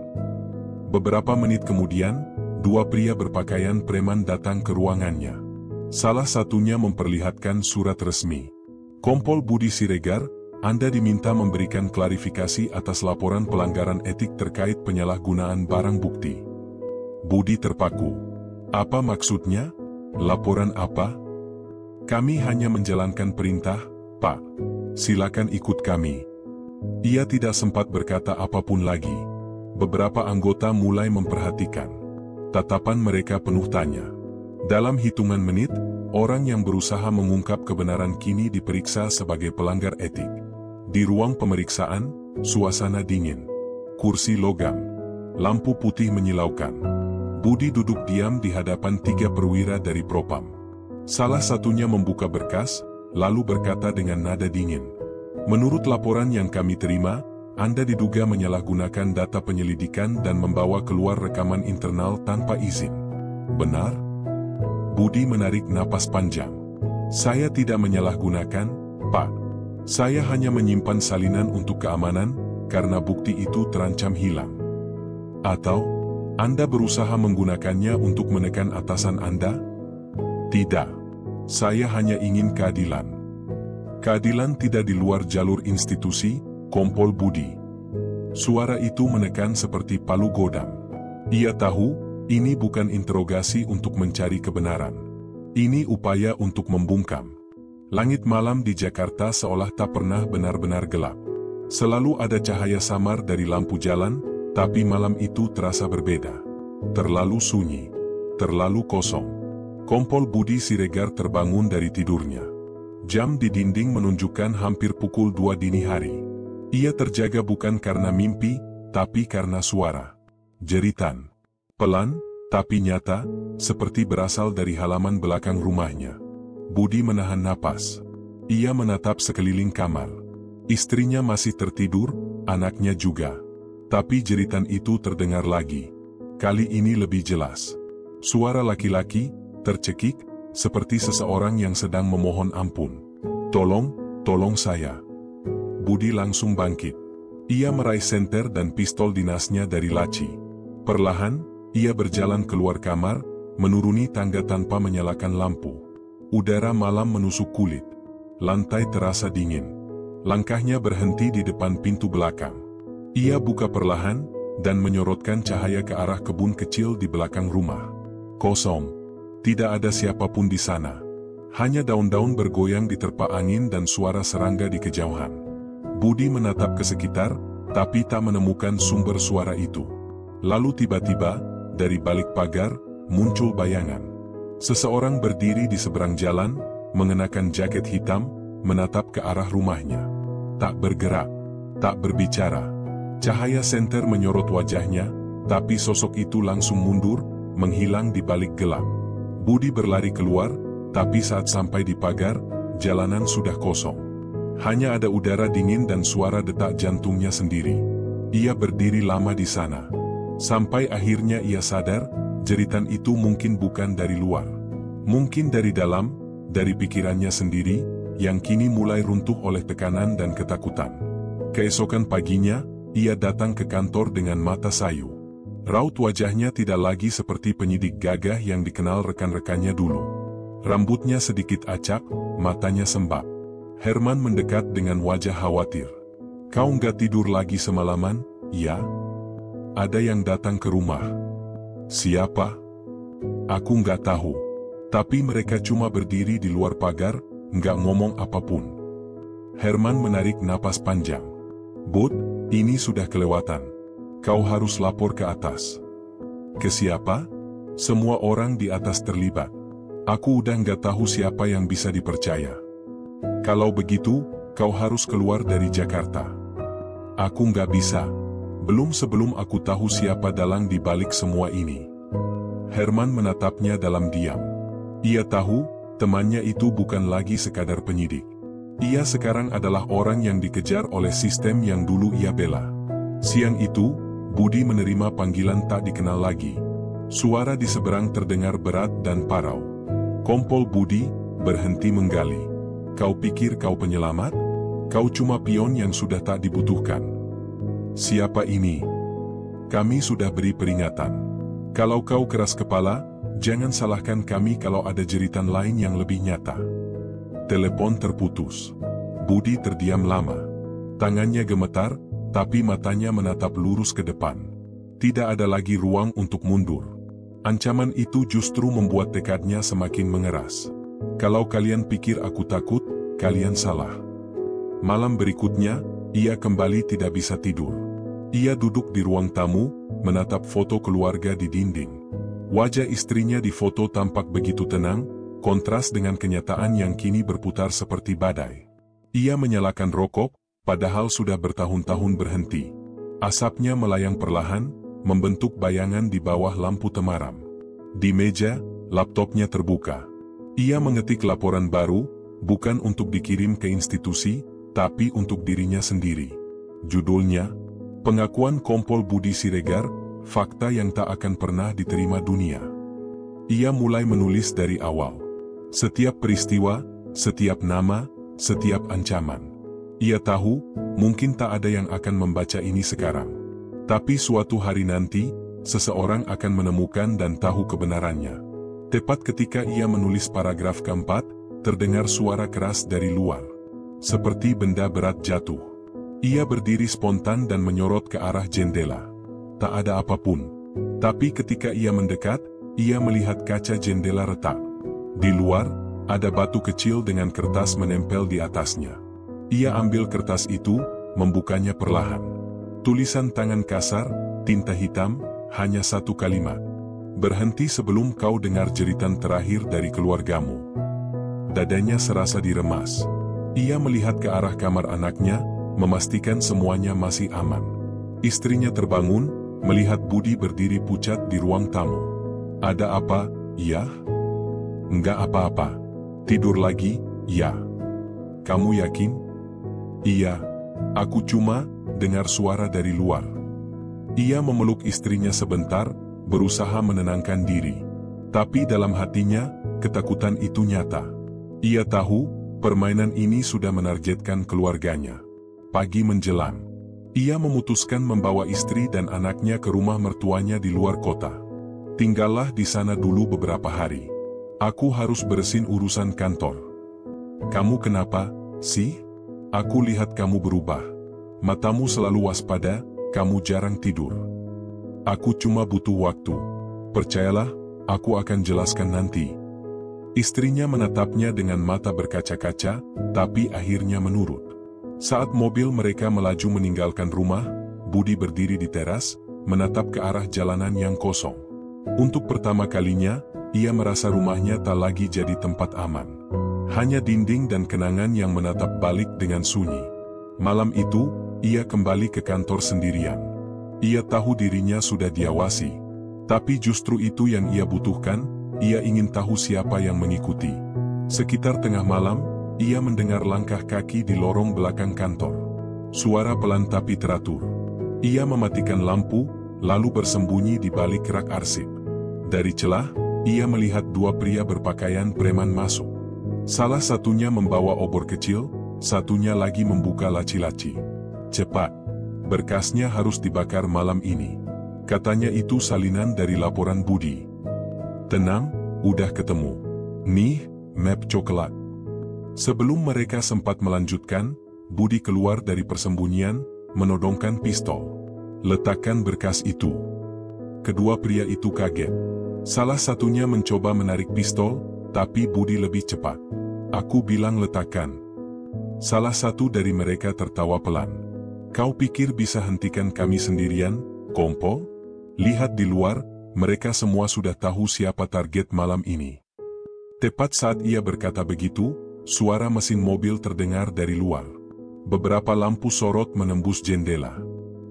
Beberapa menit kemudian, dua pria berpakaian preman datang ke ruangannya. Salah satunya memperlihatkan surat resmi. Kompol Budi Siregar, Anda diminta memberikan klarifikasi atas laporan pelanggaran etik terkait penyalahgunaan barang bukti. Budi terpaku. Apa maksudnya? Laporan apa? Kami hanya menjalankan perintah, Pak. Silakan ikut kami. Ia tidak sempat berkata apapun lagi. Beberapa anggota mulai memperhatikan. Tatapan mereka penuh tanya. Dalam hitungan menit, orang yang berusaha mengungkap kebenaran kini diperiksa sebagai pelanggar etik. Di ruang pemeriksaan, suasana dingin. Kursi logam. Lampu putih menyilaukan. Budi duduk diam di hadapan tiga perwira dari Propam. Salah satunya membuka berkas, lalu berkata dengan nada dingin. Menurut laporan yang kami terima, Anda diduga menyalahgunakan data penyelidikan dan membawa keluar rekaman internal tanpa izin. Benar? Budi menarik napas panjang. Saya tidak menyalahgunakan, Pak. Saya hanya menyimpan salinan untuk keamanan, karena bukti itu terancam hilang. Atau, Anda berusaha menggunakannya untuk menekan atasan Anda? Tidak. Saya hanya ingin keadilan. Keadilan tidak di luar jalur institusi, Kompol Budi. Suara itu menekan seperti palu godam. Ia tahu, ini bukan interogasi untuk mencari kebenaran. Ini upaya untuk membungkam. Langit malam di Jakarta seolah tak pernah benar-benar gelap. Selalu ada cahaya samar dari lampu jalan, tapi malam itu terasa berbeda. Terlalu sunyi. Terlalu kosong. Kompol Budi Siregar terbangun dari tidurnya. Jam di dinding menunjukkan hampir pukul 2 dini hari. Ia terjaga bukan karena mimpi, tapi karena suara. Jeritan. Pelan, tapi nyata, seperti berasal dari halaman belakang rumahnya. Budi menahan napas. Ia menatap sekeliling kamar. Istrinya masih tertidur, anaknya juga. Tapi jeritan itu terdengar lagi. Kali ini lebih jelas. Suara laki-laki, tercekik, seperti seseorang yang sedang memohon ampun. Tolong saya. Budi langsung bangkit. Ia meraih senter dan pistol dinasnya dari laci. Perlahan, ia berjalan keluar kamar, menuruni tangga tanpa menyalakan lampu. Udara malam menusuk kulit. Lantai terasa dingin. Langkahnya berhenti di depan pintu belakang. Ia buka perlahan, dan menyorotkan cahaya ke arah kebun kecil di belakang rumah. Kosong. Tidak ada siapapun di sana. Hanya daun-daun bergoyang diterpa angin dan suara serangga di kejauhan. Budi menatap ke sekitar, tapi tak menemukan sumber suara itu. Lalu tiba-tiba, dari balik pagar, muncul bayangan. Seseorang berdiri di seberang jalan, mengenakan jaket hitam, menatap ke arah rumahnya. Tak bergerak, tak berbicara. Cahaya senter menyorot wajahnya, tapi sosok itu langsung mundur, menghilang di balik gelap. Budi berlari keluar, tapi saat sampai di pagar, jalanan sudah kosong. Hanya ada udara dingin dan suara detak jantungnya sendiri. Ia berdiri lama di sana. Sampai akhirnya ia sadar, jeritan itu mungkin bukan dari luar. Mungkin dari dalam, dari pikirannya sendiri, yang kini mulai runtuh oleh tekanan dan ketakutan. Keesokan paginya, ia datang ke kantor dengan mata sayu. Raut wajahnya tidak lagi seperti penyidik gagah yang dikenal rekan-rekannya dulu. Rambutnya sedikit acak, matanya sembab. Herman mendekat dengan wajah khawatir. Kau nggak tidur lagi semalaman, ya? Ada yang datang ke rumah. Siapa? Aku nggak tahu. Tapi mereka cuma berdiri di luar pagar, nggak ngomong apapun. Herman menarik napas panjang. Bud, ini sudah kelewatan. Kau harus lapor ke atas. Ke siapa? Semua orang di atas terlibat. Aku udah nggak tahu siapa yang bisa dipercaya. Kalau begitu, kau harus keluar dari Jakarta. Aku nggak bisa. Belum sebelum aku tahu siapa dalang di balik semua ini. Herman menatapnya dalam diam. Ia tahu, temannya itu bukan lagi sekadar penyidik. Ia sekarang adalah orang yang dikejar oleh sistem yang dulu ia bela. Siang itu, Budi menerima panggilan tak dikenal lagi. Suara di seberang terdengar berat dan parau. Kompol Budi berhenti menggali. Kau pikir kau penyelamat? Kau cuma pion yang sudah tak dibutuhkan. Siapa ini? Kami sudah beri peringatan. Kalau kau keras kepala, jangan salahkan kami kalau ada jeritan lain yang lebih nyata. Telepon terputus. Budi terdiam lama. Tangannya gemetar, tapi matanya menatap lurus ke depan. Tidak ada lagi ruang untuk mundur. Ancaman itu justru membuat tekadnya semakin mengeras. Kalau kalian pikir aku takut, kalian salah. Malam berikutnya, ia kembali tidak bisa tidur. Ia duduk di ruang tamu, menatap foto keluarga di dinding. Wajah istrinya di foto tampak begitu tenang, kontras dengan kenyataan yang kini berputar seperti badai. Ia menyalakan rokok, padahal sudah bertahun-tahun berhenti. Asapnya melayang perlahan, membentuk bayangan di bawah lampu temaram. Di meja, laptopnya terbuka. Ia mengetik laporan baru, bukan untuk dikirim ke institusi, tapi untuk dirinya sendiri. Judulnya, Pengakuan Kompol Budi Siregar, Fakta yang Tak Akan Pernah Diterima Dunia. Ia mulai menulis dari awal. Setiap peristiwa, setiap nama, setiap ancaman. Ia tahu, mungkin tak ada yang akan membaca ini sekarang. Tapi suatu hari nanti, seseorang akan menemukan dan tahu kebenarannya. Tepat ketika ia menulis paragraf keempat, terdengar suara keras dari luar. Seperti benda berat jatuh. Ia berdiri spontan dan menyorot ke arah jendela. Tak ada apapun. Tapi ketika ia mendekat, ia melihat kaca jendela retak. Di luar, ada batu kecil dengan kertas menempel di atasnya. Ia ambil kertas itu, membukanya perlahan. Tulisan tangan kasar, tinta hitam, hanya satu kalimat. Berhenti sebelum kau dengar jeritan terakhir dari keluargamu. Dadanya serasa diremas. Ia melihat ke arah kamar anaknya, memastikan semuanya masih aman. Istrinya terbangun, melihat Budi berdiri pucat di ruang tamu. Ada apa, ya? Enggak apa-apa. Tidur lagi, ya. Kamu yakin? Iya. Aku cuma dengar suara dari luar. Ia memeluk istrinya sebentar, berusaha menenangkan diri. Tapi dalam hatinya, ketakutan itu nyata. Ia tahu, permainan ini sudah menargetkan keluarganya. Pagi menjelang. Ia memutuskan membawa istri dan anaknya ke rumah mertuanya di luar kota. Tinggallah di sana dulu beberapa hari. Aku harus beresin urusan kantor. Kamu kenapa, sih? Aku lihat kamu berubah. Matamu selalu waspada, kamu jarang tidur. Aku cuma butuh waktu. Percayalah, aku akan jelaskan nanti. Istrinya menatapnya dengan mata berkaca-kaca, tapi akhirnya menurut. Saat mobil mereka melaju meninggalkan rumah, Budi berdiri di teras, menatap ke arah jalanan yang kosong. Untuk pertama kalinya, ia merasa rumahnya tak lagi jadi tempat aman. Hanya dinding dan kenangan yang menatap balik dengan sunyi. Malam itu, ia kembali ke kantor sendirian. Ia tahu dirinya sudah diawasi. Tapi justru itu yang ia butuhkan. Ia ingin tahu siapa yang mengikuti. Sekitar tengah malam, ia mendengar langkah kaki di lorong belakang kantor. Suara pelan tapi teratur. Ia mematikan lampu, lalu bersembunyi di balik rak arsip. Dari celah, ia melihat dua pria berpakaian preman masuk. Salah satunya membawa obor kecil, satunya lagi membuka laci-laci. Cepat, berkasnya harus dibakar malam ini. Katanya itu salinan dari laporan Budi. Tenang, udah ketemu. Nih, map coklat. Sebelum mereka sempat melanjutkan, Budi keluar dari persembunyian, menodongkan pistol. Letakkan berkas itu. Kedua pria itu kaget. Salah satunya mencoba menarik pistol, tapi Budi lebih cepat. Aku bilang letakkan. Salah satu dari mereka tertawa pelan. Kau pikir bisa hentikan kami sendirian, Kompol? Lihat di luar, mereka semua sudah tahu siapa target malam ini. Tepat saat ia berkata begitu, suara mesin mobil terdengar dari luar. Beberapa lampu sorot menembus jendela.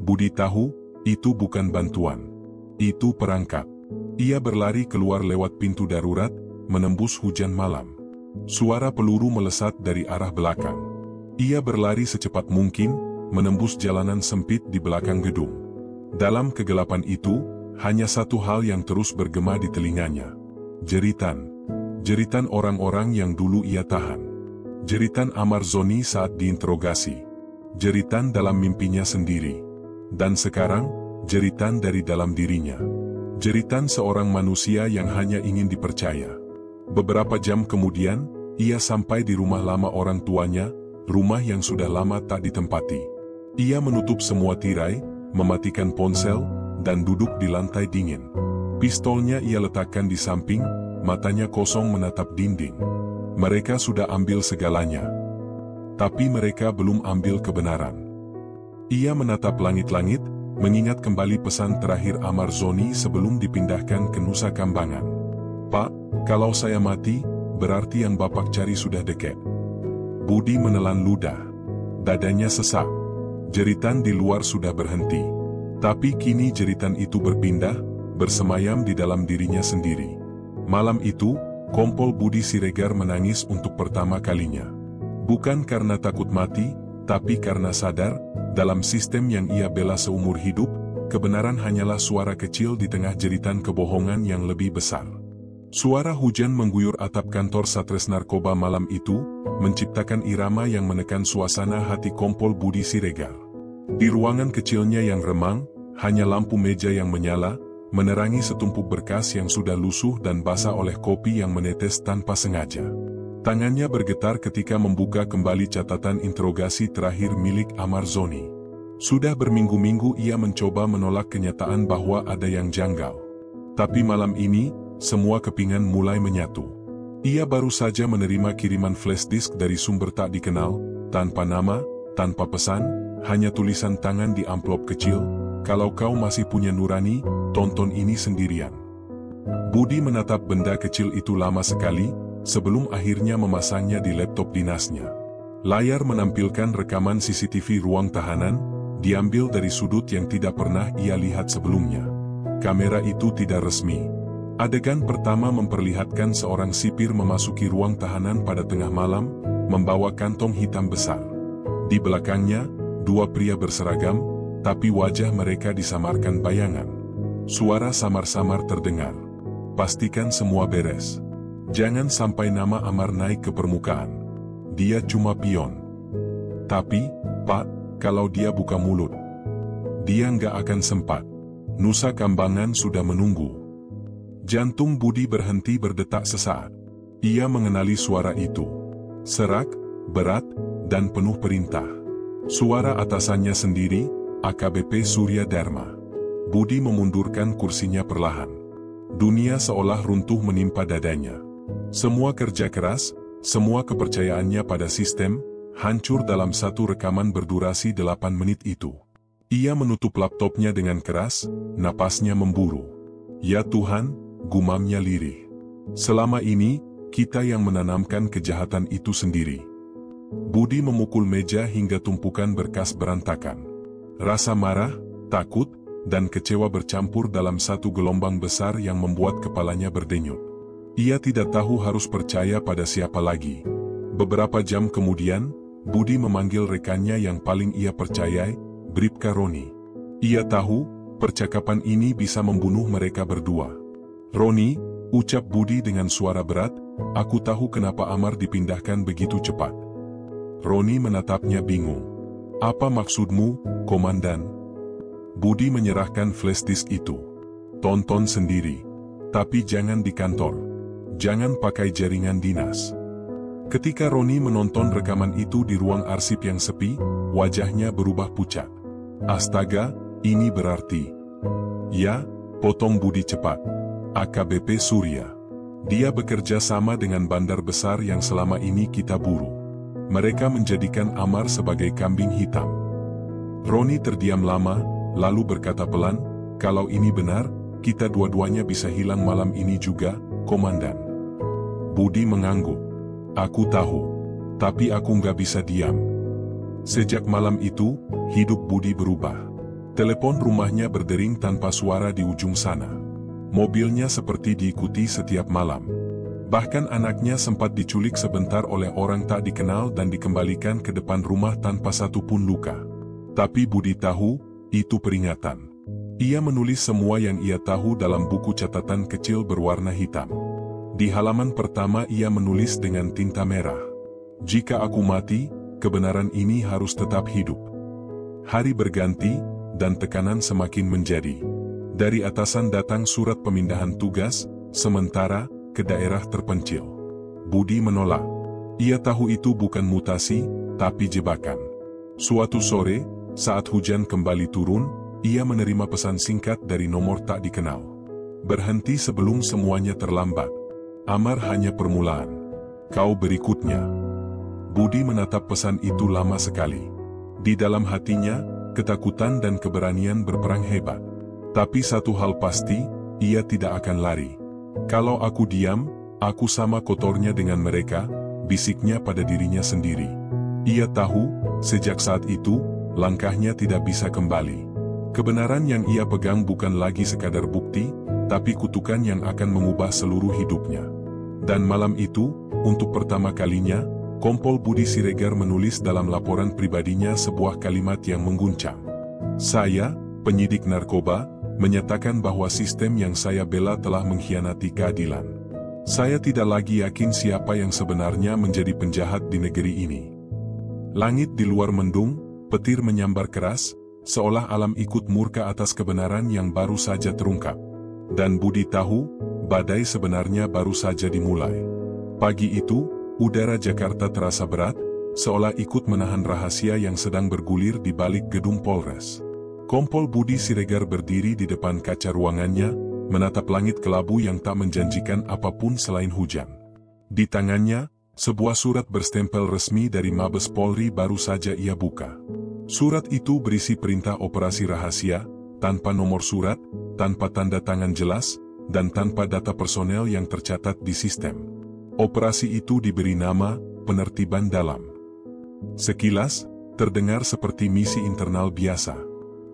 Budi tahu, itu bukan bantuan. Itu perangkap. Ia berlari keluar lewat pintu darurat, menembus hujan malam. Suara peluru melesat dari arah belakang. Ia berlari secepat mungkin, menembus jalanan sempit di belakang gedung. Dalam kegelapan itu, hanya satu hal yang terus bergema di telinganya. Jeritan. Jeritan orang-orang yang dulu ia tahan. Jeritan Amar Zoni saat diinterogasi. Jeritan dalam mimpinya sendiri. Dan sekarang, jeritan dari dalam dirinya. Jeritan seorang manusia yang hanya ingin dipercaya. Beberapa jam kemudian, ia sampai di rumah lama orang tuanya, rumah yang sudah lama tak ditempati. Ia menutup semua tirai, mematikan ponsel, dan duduk di lantai dingin. Pistolnya ia letakkan di samping, matanya kosong menatap dinding. Mereka sudah ambil segalanya. Tapi mereka belum ambil kebenaran. Ia menatap langit-langit, mengingat kembali pesan terakhir Amar Zoni sebelum dipindahkan ke Nusa Kambangan. "Pak, kalau saya mati, berarti yang Bapak cari sudah dekat." Budi menelan ludah. Dadanya sesak. Jeritan di luar sudah berhenti. Tapi kini jeritan itu berpindah, bersemayam di dalam dirinya sendiri. Malam itu, Kompol Budi Siregar menangis untuk pertama kalinya. Bukan karena takut mati, tapi karena sadar, dalam sistem yang ia bela seumur hidup, kebenaran hanyalah suara kecil di tengah jeritan kebohongan yang lebih besar. Suara hujan mengguyur atap kantor Satres Narkoba malam itu, menciptakan irama yang menekan suasana hati Kompol Budi Siregar. Di ruangan kecilnya yang remang, hanya lampu meja yang menyala, menerangi setumpuk berkas yang sudah lusuh dan basah oleh kopi yang menetes tanpa sengaja. Tangannya bergetar ketika membuka kembali catatan interogasi terakhir milik Amar Zoni. Sudah berminggu-minggu ia mencoba menolak kenyataan bahwa ada yang janggal. Tapi malam ini, semua kepingan mulai menyatu. Ia baru saja menerima kiriman flash disk dari sumber tak dikenal, tanpa nama, tanpa pesan, hanya tulisan tangan di amplop kecil. "Kalau kau masih punya nurani, tonton ini sendirian." Budi menatap benda kecil itu lama sekali, sebelum akhirnya memasangnya di laptop dinasnya. Layar menampilkan rekaman CCTV ruang tahanan, diambil dari sudut yang tidak pernah ia lihat sebelumnya. Kamera itu tidak resmi. Adegan pertama memperlihatkan seorang sipir memasuki ruang tahanan pada tengah malam, membawa kantong hitam besar. Di belakangnya, dua pria berseragam, tapi wajah mereka disamarkan bayangan. Suara samar-samar terdengar. "Pastikan semua beres. Jangan sampai nama Amar naik ke permukaan. Dia cuma pion." "Tapi, Pak, kalau dia buka mulut, dia nggak akan sempat. Nusa Kambangan sudah menunggu." Jantung Budi berhenti berdetak sesaat. Ia mengenali suara itu. Serak, berat, dan penuh perintah. Suara atasannya sendiri, AKBP Surya Dharma. Budi memundurkan kursinya perlahan. Dunia seolah runtuh menimpa dadanya. Semua kerja keras, semua kepercayaannya pada sistem, hancur dalam satu rekaman berdurasi 8 menit itu. Ia menutup laptopnya dengan keras, napasnya memburu. "Ya Tuhan," gumamnya lirih. "Selama ini, kita yang menanamkan kejahatan itu sendiri." Budi memukul meja hingga tumpukan berkas berantakan. Rasa marah, takut, dan kecewa bercampur dalam satu gelombang besar yang membuat kepalanya berdenyut. Ia tidak tahu harus percaya pada siapa lagi. Beberapa jam kemudian, Budi memanggil rekannya yang paling ia percayai, Bribka Roni. Ia tahu, percakapan ini bisa membunuh mereka berdua. "Roni," ucap Budi dengan suara berat, "aku tahu kenapa Amar dipindahkan begitu cepat." Roni menatapnya bingung. "Apa maksudmu, Komandan?" Budi menyerahkan flash disk itu. "Tonton sendiri. Tapi jangan di kantor. Jangan pakai jaringan dinas." Ketika Roni menonton rekaman itu di ruang arsip yang sepi, wajahnya berubah pucat. "Astaga, ini berarti..." "Ya," potong Budi cepat. "AKBP Surya. Dia bekerja sama dengan bandar besar yang selama ini kita buru. Mereka menjadikan Amar sebagai kambing hitam." Roni terdiam lama, lalu berkata pelan, "Kalau ini benar, kita dua-duanya bisa hilang malam ini juga, Komandan." Budi mengangguk. "Aku tahu. Tapi aku nggak bisa diam." Sejak malam itu, hidup Budi berubah. Telepon rumahnya berdering tanpa suara di ujung sana. Mobilnya seperti diikuti setiap malam. Bahkan anaknya sempat diculik sebentar oleh orang tak dikenal dan dikembalikan ke depan rumah tanpa satupun luka. Tapi Budi tahu, itu peringatan. Ia menulis semua yang ia tahu dalam buku catatan kecil berwarna hitam. Di halaman pertama ia menulis dengan tinta merah, Jika aku mati, kebenaran ini harus tetap hidup. Hari berganti, dan tekanan semakin menjadi. Dari atasan datang surat pemindahan tugas, sementara, ke daerah terpencil. Budi menolak. Ia tahu itu bukan mutasi, tapi jebakan. Suatu sore, saat hujan kembali turun, ia menerima pesan singkat dari nomor tak dikenal. Berhenti sebelum semuanya terlambat. Amar hanya permulaan. Kau berikutnya. Budi menatap pesan itu lama sekali. Di dalam hatinya, ketakutan dan keberanian berperang hebat. Tapi satu hal pasti, ia tidak akan lari. Kalau aku diam, aku sama kotornya dengan mereka, bisiknya pada dirinya sendiri. Ia tahu, sejak saat itu, langkahnya tidak bisa kembali. Kebenaran yang ia pegang bukan lagi sekadar bukti, tapi kutukan yang akan mengubah seluruh hidupnya. Dan malam itu, untuk pertama kalinya, Kompol Budi Siregar menulis dalam laporan pribadinya sebuah kalimat yang mengguncang. Saya, penyidik narkoba, menyatakan bahwa sistem yang saya bela telah mengkhianati keadilan. Saya tidak lagi yakin siapa yang sebenarnya menjadi penjahat di negeri ini. Langit di luar mendung, petir menyambar keras, seolah alam ikut murka atas kebenaran yang baru saja terungkap. Dan Budi tahu, badai sebenarnya baru saja dimulai. Pagi itu, udara Jakarta terasa berat, seolah ikut menahan rahasia yang sedang bergulir di balik gedung Polres. Kompol Budi Siregar berdiri di depan kaca ruangannya, menatap langit kelabu yang tak menjanjikan apapun selain hujan. Di tangannya, sebuah surat berstempel resmi dari Mabes Polri baru saja ia buka. Surat itu berisi perintah operasi rahasia, tanpa nomor surat, tanpa tanda tangan jelas, dan tanpa data personel yang tercatat di sistem. Operasi itu diberi nama, Penertiban Dalam. Sekilas, terdengar seperti misi internal biasa.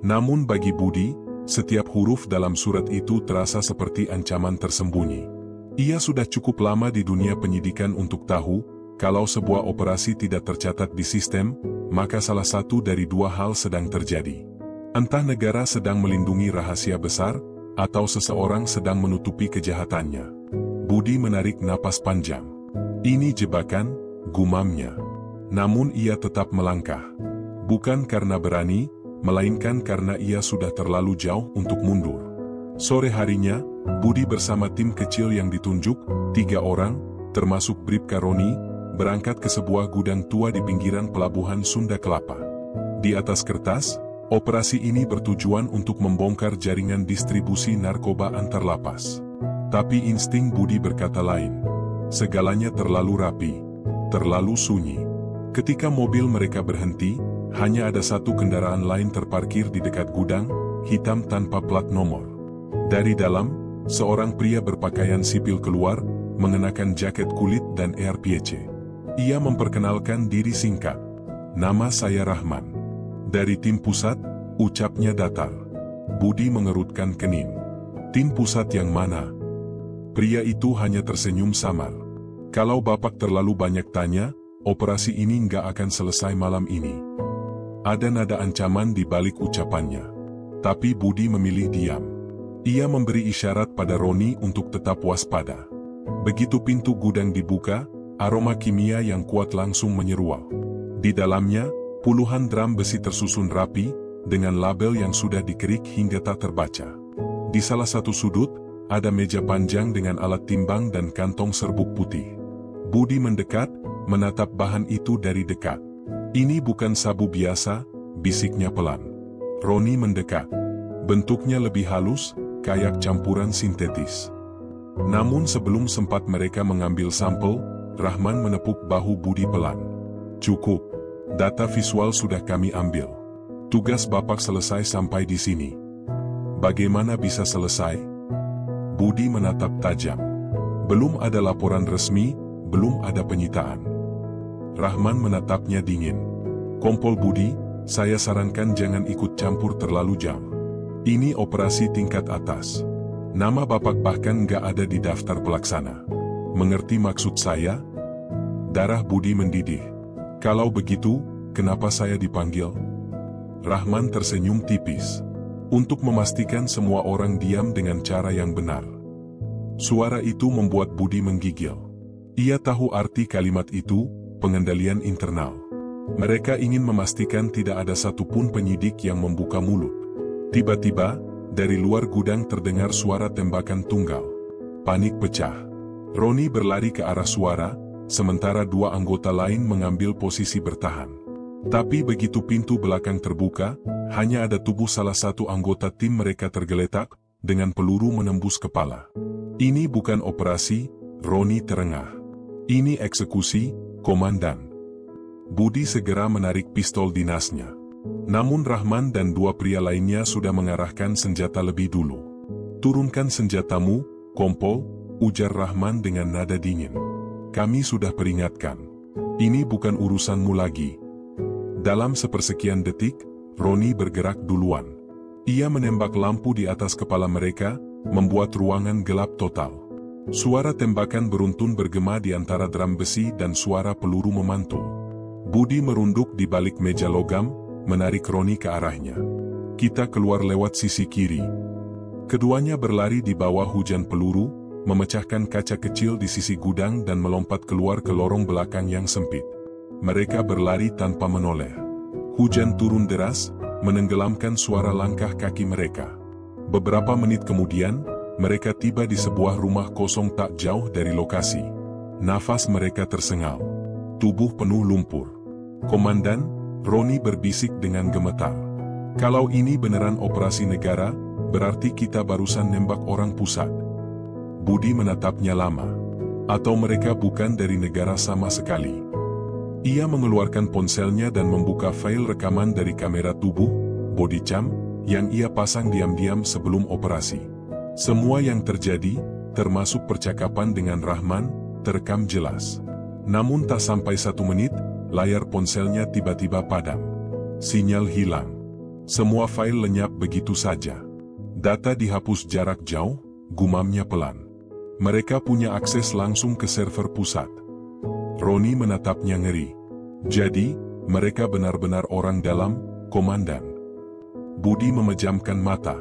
Namun bagi Budi, setiap huruf dalam surat itu terasa seperti ancaman tersembunyi. Ia sudah cukup lama di dunia penyidikan untuk tahu, kalau sebuah operasi tidak tercatat di sistem, maka salah satu dari dua hal sedang terjadi. Entah negara sedang melindungi rahasia besar, atau seseorang sedang menutupi kejahatannya. Budi menarik napas panjang. Ini jebakan, gumamnya. Namun ia tetap melangkah. Bukan karena berani, melainkan karena ia sudah terlalu jauh untuk mundur. Sore harinya, Budi bersama tim kecil yang ditunjuk, 3 orang, termasuk Bribka Roni, berangkat ke sebuah gudang tua di pinggiran pelabuhan Sunda Kelapa. Di atas kertas, operasi ini bertujuan untuk membongkar jaringan distribusi narkoba antar lapas. Tapi insting Budi berkata lain. Segalanya terlalu rapi, terlalu sunyi. Ketika mobil mereka berhenti, hanya ada satu kendaraan lain terparkir di dekat gudang, hitam tanpa plat nomor. Dari dalam, seorang pria berpakaian sipil keluar, mengenakan jaket kulit dan ARPC. Ia memperkenalkan diri singkat. Nama saya Rahman. Dari tim pusat, ucapnya datar. Budi mengerutkan kening. Tim pusat yang mana? Pria itu hanya tersenyum samar. Kalau Bapak terlalu banyak tanya, operasi ini nggak akan selesai malam ini. Ada nada ancaman di balik ucapannya. Tapi Budi memilih diam. Ia memberi isyarat pada Roni untuk tetap waspada. Begitu pintu gudang dibuka, aroma kimia yang kuat langsung menyeruak. Di dalamnya, puluhan drum besi tersusun rapi, dengan label yang sudah dikerik hingga tak terbaca. Di salah satu sudut, ada meja panjang dengan alat timbang dan kantong serbuk putih. Budi mendekat, menatap bahan itu dari dekat. Ini bukan sabu biasa, bisiknya pelan. Roni mendekat. Bentuknya lebih halus, kayak campuran sintetis. Namun sebelum sempat mereka mengambil sampel, Rahman menepuk bahu Budi pelan. Cukup. Data visual sudah kami ambil. Tugas Bapak selesai sampai di sini. Bagaimana bisa selesai? Budi menatap tajam. Belum ada laporan resmi, belum ada penyitaan. Rahman menatapnya dingin. Kompol Budi, saya sarankan jangan ikut campur terlalu jauh. Ini operasi tingkat atas. Nama Bapak bahkan nggak ada di daftar pelaksana. Mengerti maksud saya? Darah Budi mendidih. Kalau begitu, kenapa saya dipanggil? Rahman tersenyum tipis. Untuk memastikan semua orang diam dengan cara yang benar. Suara itu membuat Budi menggigil. Ia tahu arti kalimat itu, pengendalian internal. Mereka ingin memastikan tidak ada satupun penyidik yang membuka mulut. Tiba-tiba, dari luar gudang terdengar suara tembakan tunggal. Panik pecah. Roni berlari ke arah suara, sementara dua anggota lain mengambil posisi bertahan. Tapi begitu pintu belakang terbuka, hanya ada tubuh salah satu anggota tim mereka tergeletak, dengan peluru menembus kepala. Ini bukan operasi, Roni terengah. Ini eksekusi, Komandan. Budi segera menarik pistol dinasnya. Namun Rahman dan dua pria lainnya sudah mengarahkan senjata lebih dulu. "Turunkan senjatamu, Kompol," ujar Rahman dengan nada dingin. "Kami sudah peringatkan. Ini bukan urusanmu lagi." Dalam sepersekian detik, Roni bergerak duluan. Ia menembak lampu di atas kepala mereka, membuat ruangan gelap total. Suara tembakan beruntun bergema di antara drum besi dan suara peluru memantul. Budi merunduk di balik meja logam, menarik Roni ke arahnya. "Kita keluar lewat sisi kiri." Keduanya berlari di bawah hujan peluru, memecahkan kaca kecil di sisi gudang dan melompat keluar ke lorong belakang yang sempit. Mereka berlari tanpa menoleh. Hujan turun deras, menenggelamkan suara langkah kaki mereka. Beberapa menit kemudian, mereka tiba di sebuah rumah kosong tak jauh dari lokasi. Nafas mereka tersengal. Tubuh penuh lumpur. "Komandan," Roni berbisik dengan gemetar. "Kalau ini beneran operasi negara, berarti kita barusan nembak orang pusat." Budi menatapnya lama. Atau mereka bukan dari negara sama sekali? Ia mengeluarkan ponselnya dan membuka file rekaman dari kamera tubuh, body cam, yang ia pasang diam-diam sebelum operasi. Semua yang terjadi, termasuk percakapan dengan Rahman, terekam jelas. Namun tak sampai 1 menit, layar ponselnya tiba-tiba padam. Sinyal hilang. Semua file lenyap begitu saja. Data dihapus jarak jauh, gumamnya pelan. Mereka punya akses langsung ke server pusat. Roni menatapnya ngeri. "Jadi, mereka benar-benar orang dalam, Komandan." Budi memejamkan mata.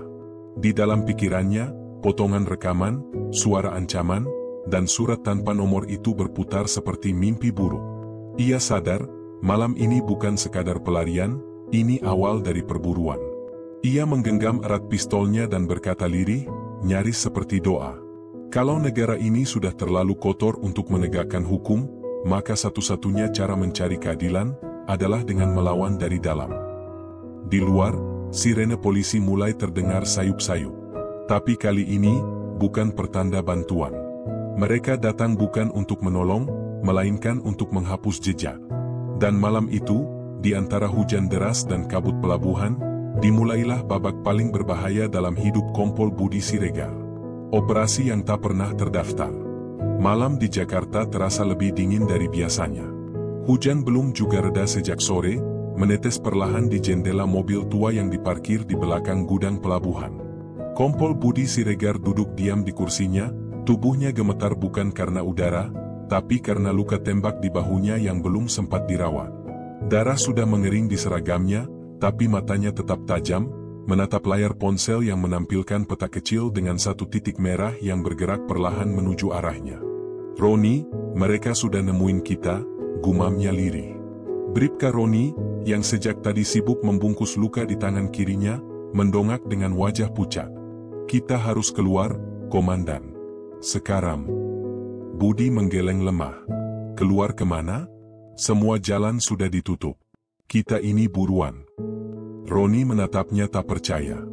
Di dalam pikirannya, potongan rekaman, suara ancaman, dan surat tanpa nomor itu berputar seperti mimpi buruk. Ia sadar, malam ini bukan sekadar pelarian, ini awal dari perburuan. Ia menggenggam erat pistolnya dan berkata lirih, nyaris seperti doa. Kalau negara ini sudah terlalu kotor untuk menegakkan hukum, maka satu-satunya cara mencari keadilan adalah dengan melawan dari dalam. Di luar, sirene polisi mulai terdengar sayup-sayup. Tapi kali ini, bukan pertanda bantuan. Mereka datang bukan untuk menolong, melainkan untuk menghapus jejak. Dan malam itu, di antara hujan deras dan kabut pelabuhan, dimulailah babak paling berbahaya dalam hidup Kompol Budi Siregar. Operasi yang tak pernah terdaftar. Malam di Jakarta terasa lebih dingin dari biasanya. Hujan belum juga reda sejak sore, menetes perlahan di jendela mobil tua yang diparkir di belakang gudang pelabuhan. Kompol Budi Siregar duduk diam di kursinya, tubuhnya gemetar bukan karena udara, tapi karena luka tembak di bahunya yang belum sempat dirawat. Darah sudah mengering di seragamnya, tapi matanya tetap tajam, menatap layar ponsel yang menampilkan peta kecil dengan 1 titik merah yang bergerak perlahan menuju arahnya. "Roni, mereka sudah nemuin kita," gumamnya lirih. Bribka Roni, yang sejak tadi sibuk membungkus luka di tangan kirinya, mendongak dengan wajah pucat. "Kita harus keluar, Komandan. Sekarang." Budi menggeleng lemah. "Keluar kemana? Semua jalan sudah ditutup. Kita ini buruan." Roni menatapnya tak percaya.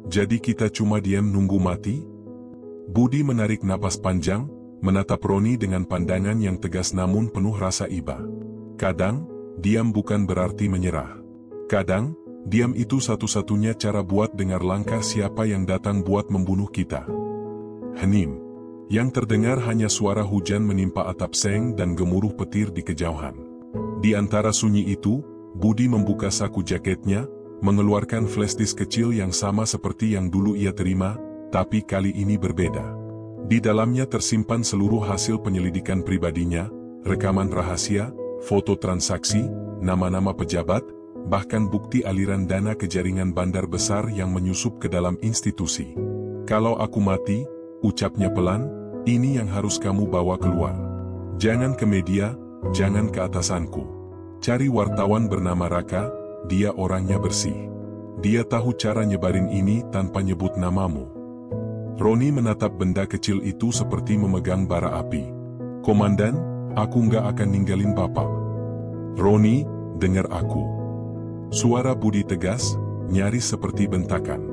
"Jadi kita cuma diam nunggu mati?" Budi menarik napas panjang, menatap Roni dengan pandangan yang tegas namun penuh rasa iba. "Kadang, diam bukan berarti menyerah. Kadang, diam itu satu-satunya cara buat dengar langkah siapa yang datang buat membunuh kita." Hening. Yang terdengar hanya suara hujan menimpa atap seng dan gemuruh petir di kejauhan. Di antara sunyi itu, Budi membuka saku jaketnya, mengeluarkan flashdisk kecil yang sama seperti yang dulu ia terima, tapi kali ini berbeda. Di dalamnya tersimpan seluruh hasil penyelidikan pribadinya, rekaman rahasia, foto transaksi, nama-nama pejabat, bahkan bukti aliran dana ke jaringan bandar besar yang menyusup ke dalam institusi. "Kalau aku mati," ucapnya pelan, "ini yang harus kamu bawa keluar. Jangan ke media, jangan ke atasanku. Cari wartawan bernama Raka, dia orangnya bersih. Dia tahu cara nyebarin ini tanpa nyebut namamu. Roni menatap benda kecil itu seperti memegang bara api. Komandan, aku nggak akan ninggalin Bapak. Roni, dengar aku. Suara Budi tegas, nyaris seperti bentakan.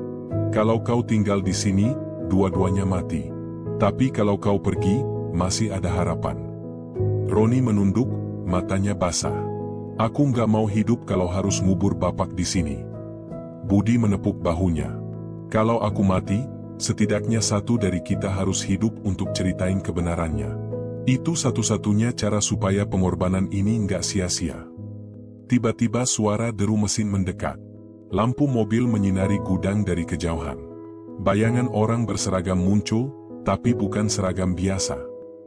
Kalau kau tinggal di sini, dua-duanya mati. Tapi kalau kau pergi, masih ada harapan. Roni menunduk, matanya basah. Aku nggak mau hidup kalau harus ngubur Bapak di sini. Budi menepuk bahunya. Kalau aku mati, setidaknya satu dari kita harus hidup untuk ceritain kebenarannya. Itu satu-satunya cara supaya pengorbanan ini nggak sia-sia. Tiba-tiba suara deru mesin mendekat. Lampu mobil menyinari gudang dari kejauhan. Bayangan orang berseragam muncul, tapi bukan seragam biasa.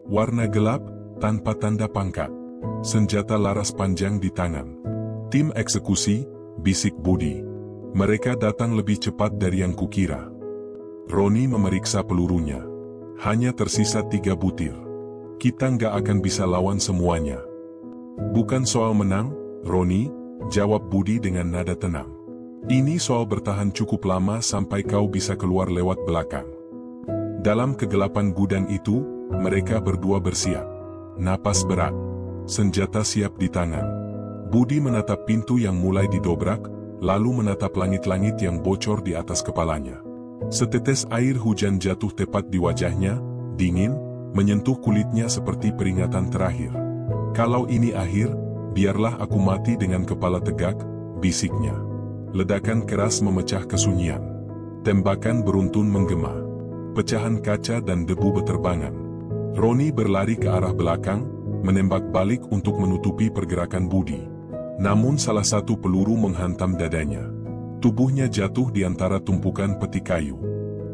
Warna gelap, tanpa tanda pangkat. Senjata laras panjang di tangan. Tim eksekusi, bisik Budi. Mereka datang lebih cepat dari yang kukira. Roni memeriksa pelurunya. Hanya tersisa 3 butir. Kita nggak akan bisa lawan semuanya. Bukan soal menang, Roni, jawab Budi dengan nada tenang. Ini soal bertahan cukup lama sampai kau bisa keluar lewat belakang. Dalam kegelapan gudang itu, mereka berdua bersiap. Napas berat. Senjata siap di tangan. Budi menatap pintu yang mulai didobrak, lalu menatap langit-langit yang bocor di atas kepalanya. Setetes air hujan jatuh tepat di wajahnya, dingin, menyentuh kulitnya seperti peringatan terakhir. Kalau ini akhir, biarlah aku mati dengan kepala tegak, bisiknya. Ledakan keras memecah kesunyian. Tembakan beruntun menggema. Pecahan kaca dan debu beterbangan. Roni berlari ke arah belakang, menembak balik untuk menutupi pergerakan Budi. Namun salah satu peluru menghantam dadanya. Tubuhnya jatuh di antara tumpukan peti kayu.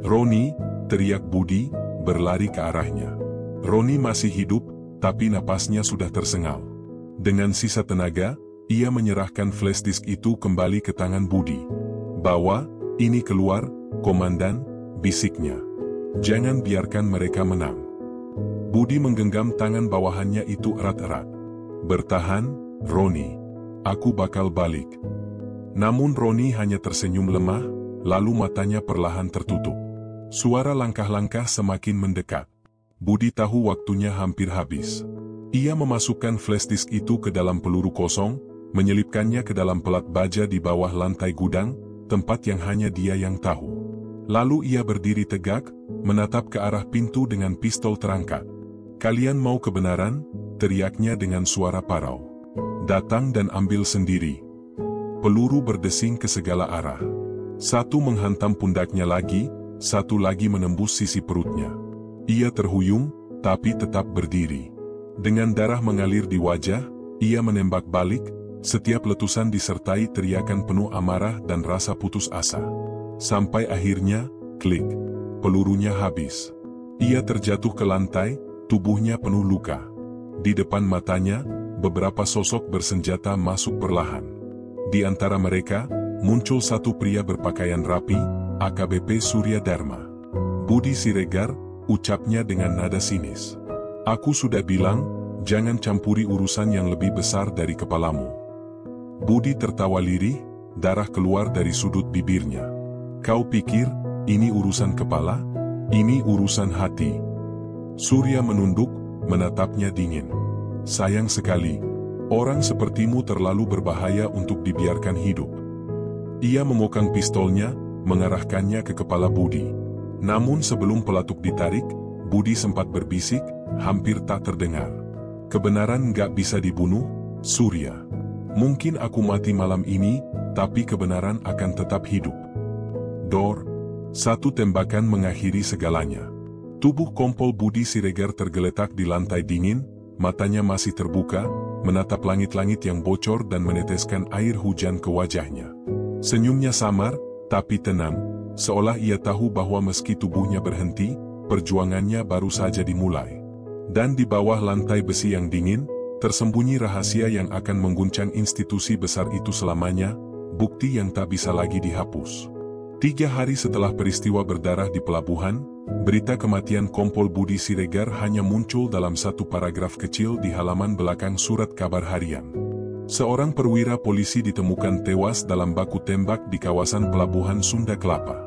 Roni, teriak Budi, berlari ke arahnya. Roni masih hidup, tapi napasnya sudah tersengal. Dengan sisa tenaga, ia menyerahkan flash disk itu kembali ke tangan Budi. Bawa, ini keluar, komandan, bisiknya. Jangan biarkan mereka menang. Budi menggenggam tangan bawahannya itu erat-erat. Bertahan, Roni. Aku bakal balik. Namun Roni hanya tersenyum lemah, lalu matanya perlahan tertutup. Suara langkah-langkah semakin mendekat. Budi tahu waktunya hampir habis. Ia memasukkan flash disk itu ke dalam peluru kosong, menyelipkannya ke dalam pelat baja di bawah lantai gudang, tempat yang hanya dia yang tahu. Lalu ia berdiri tegak, menatap ke arah pintu dengan pistol terangkat. Kalian mau kebenaran? Teriaknya dengan suara parau. Datang dan ambil sendiri. Peluru berdesing ke segala arah. Satu menghantam pundaknya lagi, satu lagi menembus sisi perutnya. Ia terhuyung, tapi tetap berdiri. Dengan darah mengalir di wajah, ia menembak balik, setiap letusan disertai teriakan penuh amarah dan rasa putus asa. Sampai akhirnya, klik, pelurunya habis. Ia terjatuh ke lantai, tubuhnya penuh luka. Di depan matanya, beberapa sosok bersenjata masuk perlahan. Di antara mereka, muncul satu pria berpakaian rapi, AKBP Surya Dharma. Budi Siregar, ucapnya dengan nada sinis. Aku sudah bilang, jangan campuri urusan yang lebih besar dari kepalamu. Budi tertawa lirih, darah keluar dari sudut bibirnya. Kau pikir, ini urusan kepala? Ini urusan hati. Surya menunduk, menatapnya dingin. Sayang sekali, orang sepertimu terlalu berbahaya untuk dibiarkan hidup. Ia memukang pistolnya, mengarahkannya ke kepala Budi. Namun sebelum pelatuk ditarik, Budi sempat berbisik, hampir tak terdengar. Kebenaran nggak bisa dibunuh, Surya. Mungkin aku mati malam ini, tapi kebenaran akan tetap hidup. Dor, satu tembakan mengakhiri segalanya. Tubuh kompol Budi Siregar tergeletak di lantai dingin, matanya masih terbuka, menatap langit-langit yang bocor dan meneteskan air hujan ke wajahnya. Senyumnya samar, tapi tenang, seolah ia tahu bahwa meski tubuhnya berhenti, perjuangannya baru saja dimulai. Dan di bawah lantai besi yang dingin, tersembunyi rahasia yang akan mengguncang institusi besar itu selamanya, bukti yang tak bisa lagi dihapus. 3 hari setelah peristiwa berdarah di pelabuhan, berita kematian Kompol Budi Siregar hanya muncul dalam satu paragraf kecil di halaman belakang surat kabar harian. Seorang perwira polisi ditemukan tewas dalam baku tembak di kawasan pelabuhan Sunda Kelapa.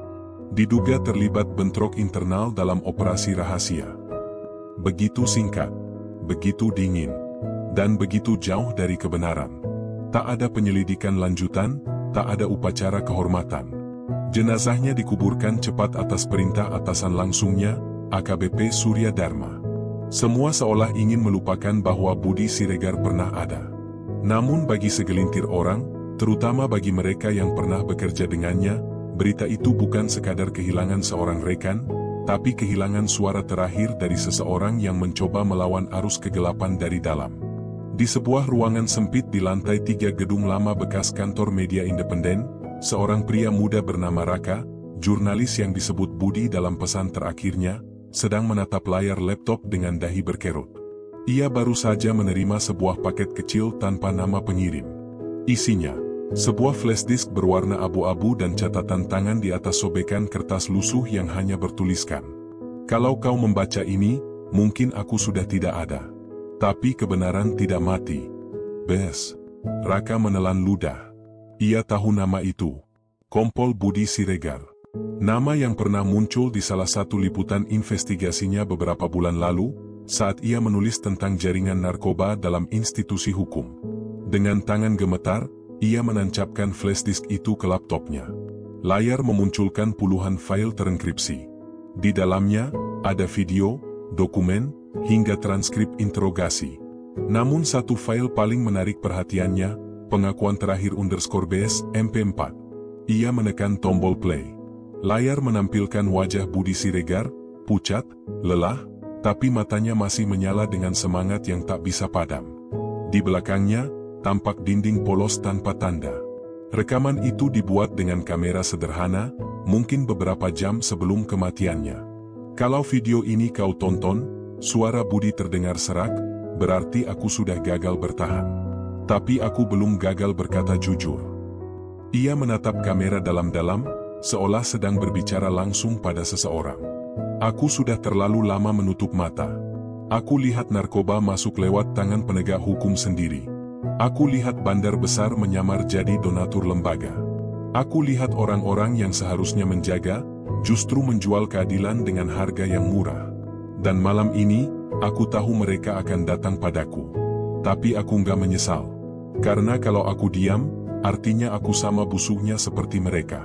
Diduga terlibat bentrok internal dalam operasi rahasia. Begitu singkat, begitu dingin, dan begitu jauh dari kebenaran. Tak ada penyelidikan lanjutan, tak ada upacara kehormatan. Jenazahnya dikuburkan cepat atas perintah atasan langsungnya, AKBP Surya Dharma. Semua seolah ingin melupakan bahwa Budi Siregar pernah ada. Namun bagi segelintir orang, terutama bagi mereka yang pernah bekerja dengannya, berita itu bukan sekadar kehilangan seorang rekan, tapi kehilangan suara terakhir dari seseorang yang mencoba melawan arus kegelapan dari dalam. Di sebuah ruangan sempit di lantai 3 gedung lama bekas kantor media independen, seorang pria muda bernama Raka, jurnalis yang disebut Budi dalam pesan terakhirnya, sedang menatap layar laptop dengan dahi berkerut. Ia baru saja menerima sebuah paket kecil tanpa nama pengirim. Isinya, sebuah flash disk berwarna abu-abu dan catatan tangan di atas sobekan kertas lusuh yang hanya bertuliskan, "Kalau kau membaca ini, mungkin aku sudah tidak ada. Tapi kebenaran tidak mati." Bes. Raka menelan ludah. Ia tahu nama itu. Kompol Budi Siregar. Nama yang pernah muncul di salah satu liputan investigasinya beberapa bulan lalu, saat ia menulis tentang jaringan narkoba dalam institusi hukum. Dengan tangan gemetar, ia menancapkan flash disk itu ke laptopnya. Layar memunculkan puluhan file terenkripsi. Di dalamnya, ada video, dokumen, hingga transkrip interogasi. Namun satu file paling menarik perhatiannya, pengakuan terakhir _BS MP4. Ia menekan tombol play. Layar menampilkan wajah Budi Siregar, pucat, lelah, tapi matanya masih menyala dengan semangat yang tak bisa padam. Di belakangnya, tampak dinding polos tanpa tanda. Rekaman itu dibuat dengan kamera sederhana, mungkin beberapa jam sebelum kematiannya. Kalau video ini kau tonton, suara Budi terdengar serak, berarti aku sudah gagal bertahan. Tapi aku belum gagal berkata jujur. Ia menatap kamera dalam-dalam, seolah sedang berbicara langsung pada seseorang. Aku sudah terlalu lama menutup mata. Aku lihat narkoba masuk lewat tangan penegak hukum sendiri. Aku lihat bandar besar menyamar jadi donatur lembaga. Aku lihat orang-orang yang seharusnya menjaga, justru menjual keadilan dengan harga yang murah. Dan malam ini, aku tahu mereka akan datang padaku. Tapi aku nggak menyesal. Karena kalau aku diam, artinya aku sama busuknya seperti mereka.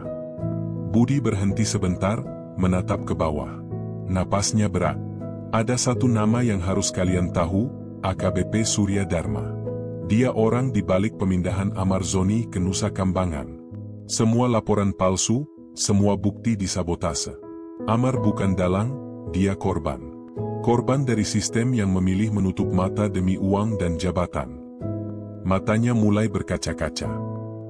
Budi berhenti sebentar, menatap ke bawah. Napasnya berat. Ada satu nama yang harus kalian tahu, AKBP Surya Dharma. Dia orang di balik pemindahan Amar Zoni ke Nusa Kambangan. Semua laporan palsu, semua bukti disabotase. Amar bukan dalang, dia korban. Korban dari sistem yang memilih menutup mata demi uang dan jabatan. Matanya mulai berkaca-kaca.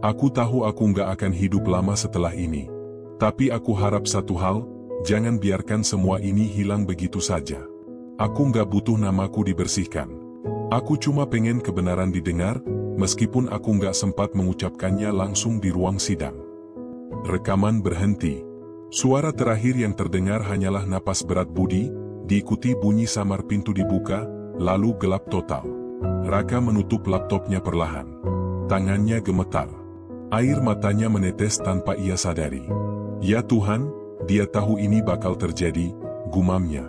Aku tahu aku nggak akan hidup lama setelah ini. Tapi aku harap satu hal, jangan biarkan semua ini hilang begitu saja. Aku nggak butuh namaku dibersihkan. Aku cuma pengen kebenaran didengar, meskipun aku nggak sempat mengucapkannya langsung di ruang sidang. Rekaman berhenti. Suara terakhir yang terdengar hanyalah napas berat Budi, diikuti bunyi samar pintu dibuka, lalu gelap total. Raka menutup laptopnya perlahan. Tangannya gemetar. Air matanya menetes tanpa ia sadari. Ya Tuhan, dia tahu ini bakal terjadi, gumamnya.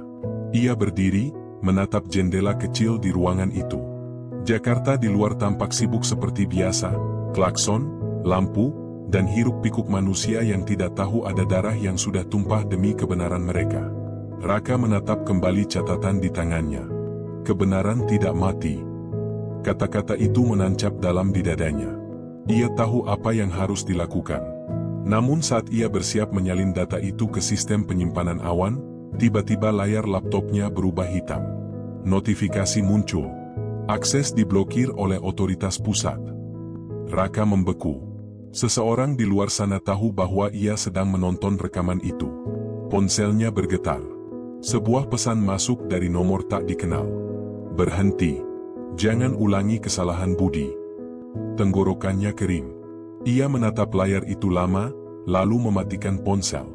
Ia berdiri, menatap jendela kecil di ruangan itu. Jakarta di luar tampak sibuk seperti biasa, klakson, lampu, dan hiruk-pikuk manusia yang tidak tahu ada darah yang sudah tumpah demi kebenaran mereka. Raka menatap kembali catatan di tangannya. Kebenaran tidak mati. Kata-kata itu menancap dalam di dadanya. Ia tahu apa yang harus dilakukan. Namun saat ia bersiap menyalin data itu ke sistem penyimpanan awan, tiba-tiba layar laptopnya berubah hitam. Notifikasi muncul. Akses diblokir oleh otoritas pusat. Raka membeku. Seseorang di luar sana tahu bahwa ia sedang menonton rekaman itu. Ponselnya bergetar. Sebuah pesan masuk dari nomor tak dikenal. Berhenti. Jangan ulangi kesalahan Budi. Tenggorokannya kering. Ia menatap layar itu lama, lalu mematikan ponsel.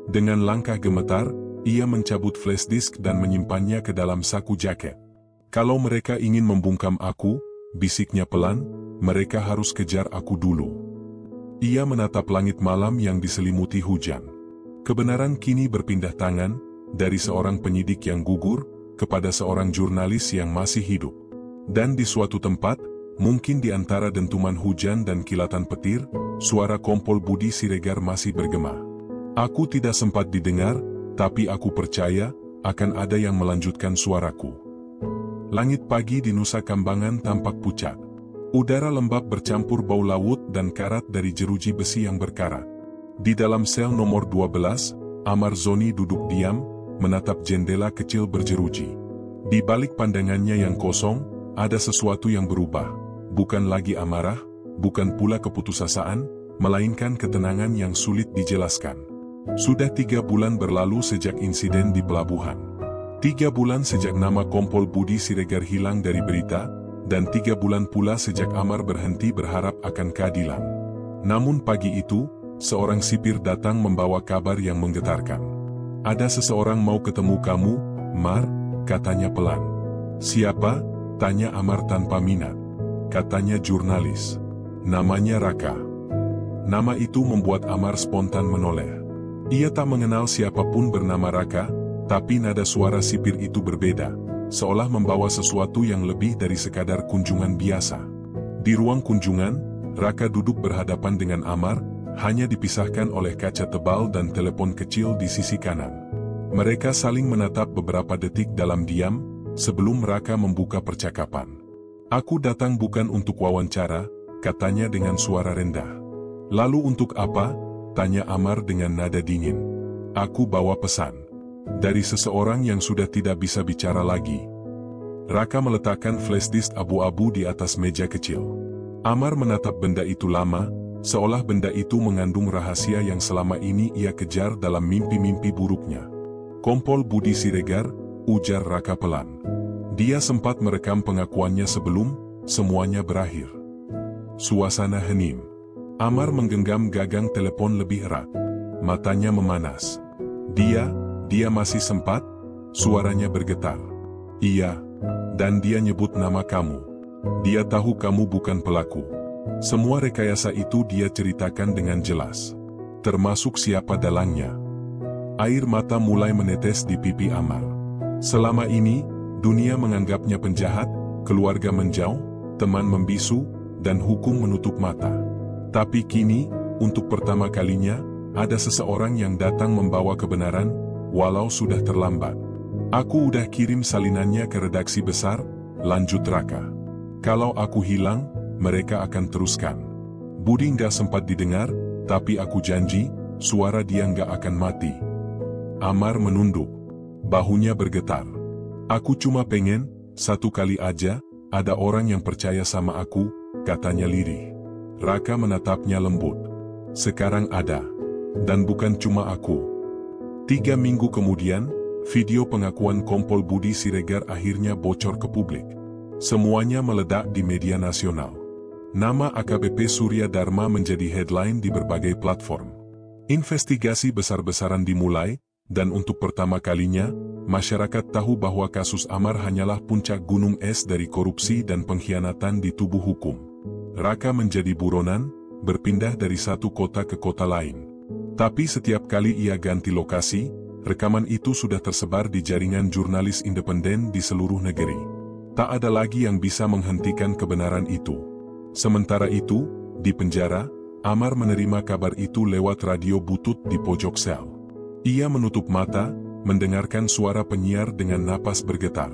Dengan langkah gemetar, ia mencabut flash disk dan menyimpannya ke dalam saku jaket. Kalau mereka ingin membungkam aku, bisiknya pelan, mereka harus kejar aku dulu. Ia menatap langit malam yang diselimuti hujan. Kebenaran kini berpindah tangan, dari seorang penyidik yang gugur, kepada seorang jurnalis yang masih hidup. Dan di suatu tempat, mungkin di antara dentuman hujan dan kilatan petir, suara Kompol Budi Siregar masih bergema. Aku tidak sempat didengar, tapi aku percaya, akan ada yang melanjutkan suaraku. Langit pagi di Nusa Kambangan tampak pucat. Udara lembab bercampur bau laut dan karat dari jeruji besi yang berkarat. Di dalam sel nomor 12, Amar Zoni duduk diam, menatap jendela kecil berjeruji. Di balik pandangannya yang kosong, ada sesuatu yang berubah. Bukan lagi amarah, bukan pula keputusasaan, melainkan ketenangan yang sulit dijelaskan. Sudah 3 bulan berlalu sejak insiden di pelabuhan. 3 bulan sejak nama Kompol Budi Siregar hilang dari berita, dan 3 bulan pula sejak Amar berhenti berharap akan keadilan. Namun pagi itu, seorang sipir datang membawa kabar yang menggetarkan. Ada seseorang mau ketemu kamu, Mar, katanya pelan. Siapa? Tanya Amar tanpa minat. Katanya jurnalis. Namanya Raka. Nama itu membuat Amar spontan menoleh. Ia tak mengenal siapapun bernama Raka, tapi nada suara sipir itu berbeda, seolah membawa sesuatu yang lebih dari sekadar kunjungan biasa. Di ruang kunjungan, Raka duduk berhadapan dengan Amar, hanya dipisahkan oleh kaca tebal dan telepon kecil di sisi kanan. Mereka saling menatap beberapa detik dalam diam, sebelum Raka membuka percakapan. Aku datang bukan untuk wawancara, katanya dengan suara rendah. Lalu untuk apa? Tanya Amar dengan nada dingin. Aku bawa pesan. Dari seseorang yang sudah tidak bisa bicara lagi. Raka meletakkan flash disk abu-abu di atas meja kecil. Amar menatap benda itu lama, seolah benda itu mengandung rahasia yang selama ini ia kejar dalam mimpi-mimpi buruknya. Kompol Budi Siregar, ujar Raka pelan. Dia sempat merekam pengakuannya sebelum semuanya berakhir. Suasana hening. Amar menggenggam gagang telepon lebih erat. Matanya memanas. Dia masih sempat? Suaranya bergetar. Iya. Dan dia nyebut nama kamu. Dia tahu kamu bukan pelaku. Semua rekayasa itu dia ceritakan dengan jelas. Termasuk siapa dalangnya. Air mata mulai menetes di pipi Amar. Selama ini, dunia menganggapnya penjahat, keluarga menjauh, teman membisu, dan hukum menutup mata. Tapi kini, untuk pertama kalinya, ada seseorang yang datang membawa kebenaran, walau sudah terlambat. Aku udah kirim salinannya ke redaksi besar, lanjut Raka. Kalau aku hilang, mereka akan teruskan. Budi nggak sempat didengar, tapi aku janji, suara dia nggak akan mati. Amar menunduk. Bahunya bergetar. Aku cuma pengen, satu kali aja, ada orang yang percaya sama aku, katanya lirih. Raka menatapnya lembut. Sekarang ada. Dan bukan cuma aku. 3 minggu kemudian, video pengakuan Kompol Budi Siregar akhirnya bocor ke publik. Semuanya meledak di media nasional. Nama AKBP Surya Dharma menjadi headline di berbagai platform. Investigasi besar-besaran dimulai, dan untuk pertama kalinya, masyarakat tahu bahwa kasus Amar hanyalah puncak gunung es dari korupsi dan pengkhianatan di tubuh hukum. Raka menjadi buronan, berpindah dari satu kota ke kota lain. Tapi setiap kali ia ganti lokasi, rekaman itu sudah tersebar di jaringan jurnalis independen di seluruh negeri. Tak ada lagi yang bisa menghentikan kebenaran itu. Sementara itu, di penjara, Amar menerima kabar itu lewat radio butut di pojok sel. Ia menutup mata, mendengarkan suara penyiar dengan napas bergetar.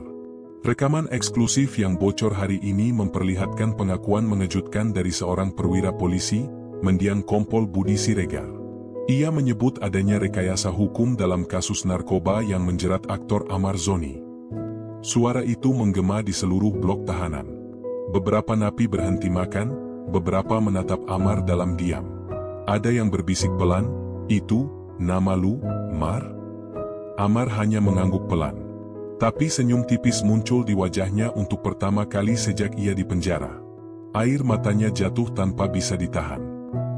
Rekaman eksklusif yang bocor hari ini memperlihatkan pengakuan mengejutkan dari seorang perwira polisi, mendiang Kompol Budi Siregar. Ia menyebut adanya rekayasa hukum dalam kasus narkoba yang menjerat aktor Amar Zoni. Suara itu menggema di seluruh blok tahanan. Beberapa napi berhenti makan, beberapa menatap Amar dalam diam. Ada yang berbisik pelan, "Itu, nama lu, Mar?" Amar hanya mengangguk pelan. Tapi senyum tipis muncul di wajahnya untuk pertama kali sejak ia di penjara. Air matanya jatuh tanpa bisa ditahan.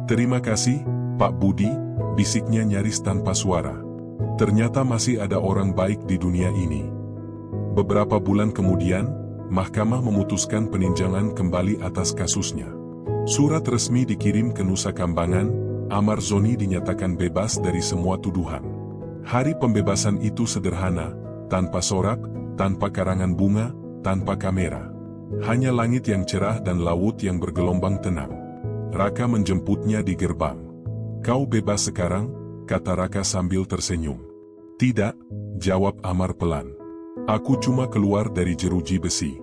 "Terima kasih, Pak Budi, bisiknya nyaris tanpa suara. Ternyata masih ada orang baik di dunia ini. Beberapa bulan kemudian, mahkamah memutuskan peninjauan kembali atas kasusnya. Surat resmi dikirim ke Nusa Kambangan, Amar Zoni dinyatakan bebas dari semua tuduhan. Hari pembebasan itu sederhana, tanpa sorak, tanpa karangan bunga, tanpa kamera. Hanya langit yang cerah dan laut yang bergelombang tenang. Raka menjemputnya di gerbang. "Kau bebas sekarang," kata Raka sambil tersenyum. "Tidak," jawab Amar pelan. "Aku cuma keluar dari jeruji besi.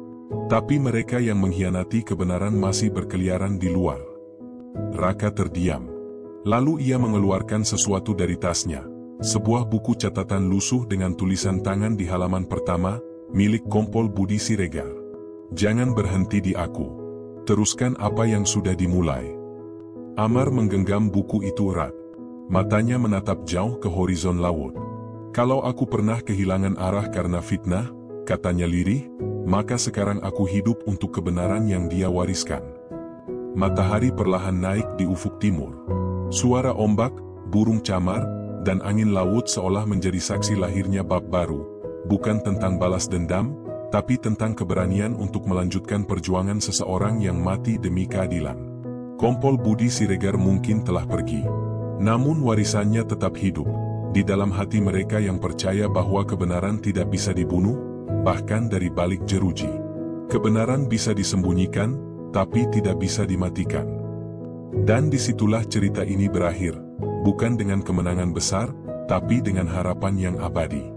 Tapi mereka yang mengkhianati kebenaran masih berkeliaran di luar." Raka terdiam. Lalu ia mengeluarkan sesuatu dari tasnya. Sebuah buku catatan lusuh dengan tulisan tangan di halaman pertama, milik Kompol Budi Siregar. "Jangan berhenti di aku. Teruskan apa yang sudah dimulai." Amar menggenggam buku itu erat. Matanya menatap jauh ke horizon laut. "Kalau aku pernah kehilangan arah karena fitnah," katanya lirih, "maka sekarang aku hidup untuk kebenaran yang dia wariskan." Matahari perlahan naik di ufuk timur. Suara ombak, burung camar, dan angin laut seolah menjadi saksi lahirnya bab baru, bukan tentang balas dendam, tapi tentang keberanian untuk melanjutkan perjuangan seseorang yang mati demi keadilan. Kompol Budi Siregar mungkin telah pergi, namun warisannya tetap hidup di dalam hati mereka yang percaya bahwa kebenaran tidak bisa dibunuh, bahkan dari balik jeruji. Kebenaran bisa disembunyikan, tapi tidak bisa dimatikan. Dan disitulah cerita ini berakhir, bukan dengan kemenangan besar, tapi dengan harapan yang abadi.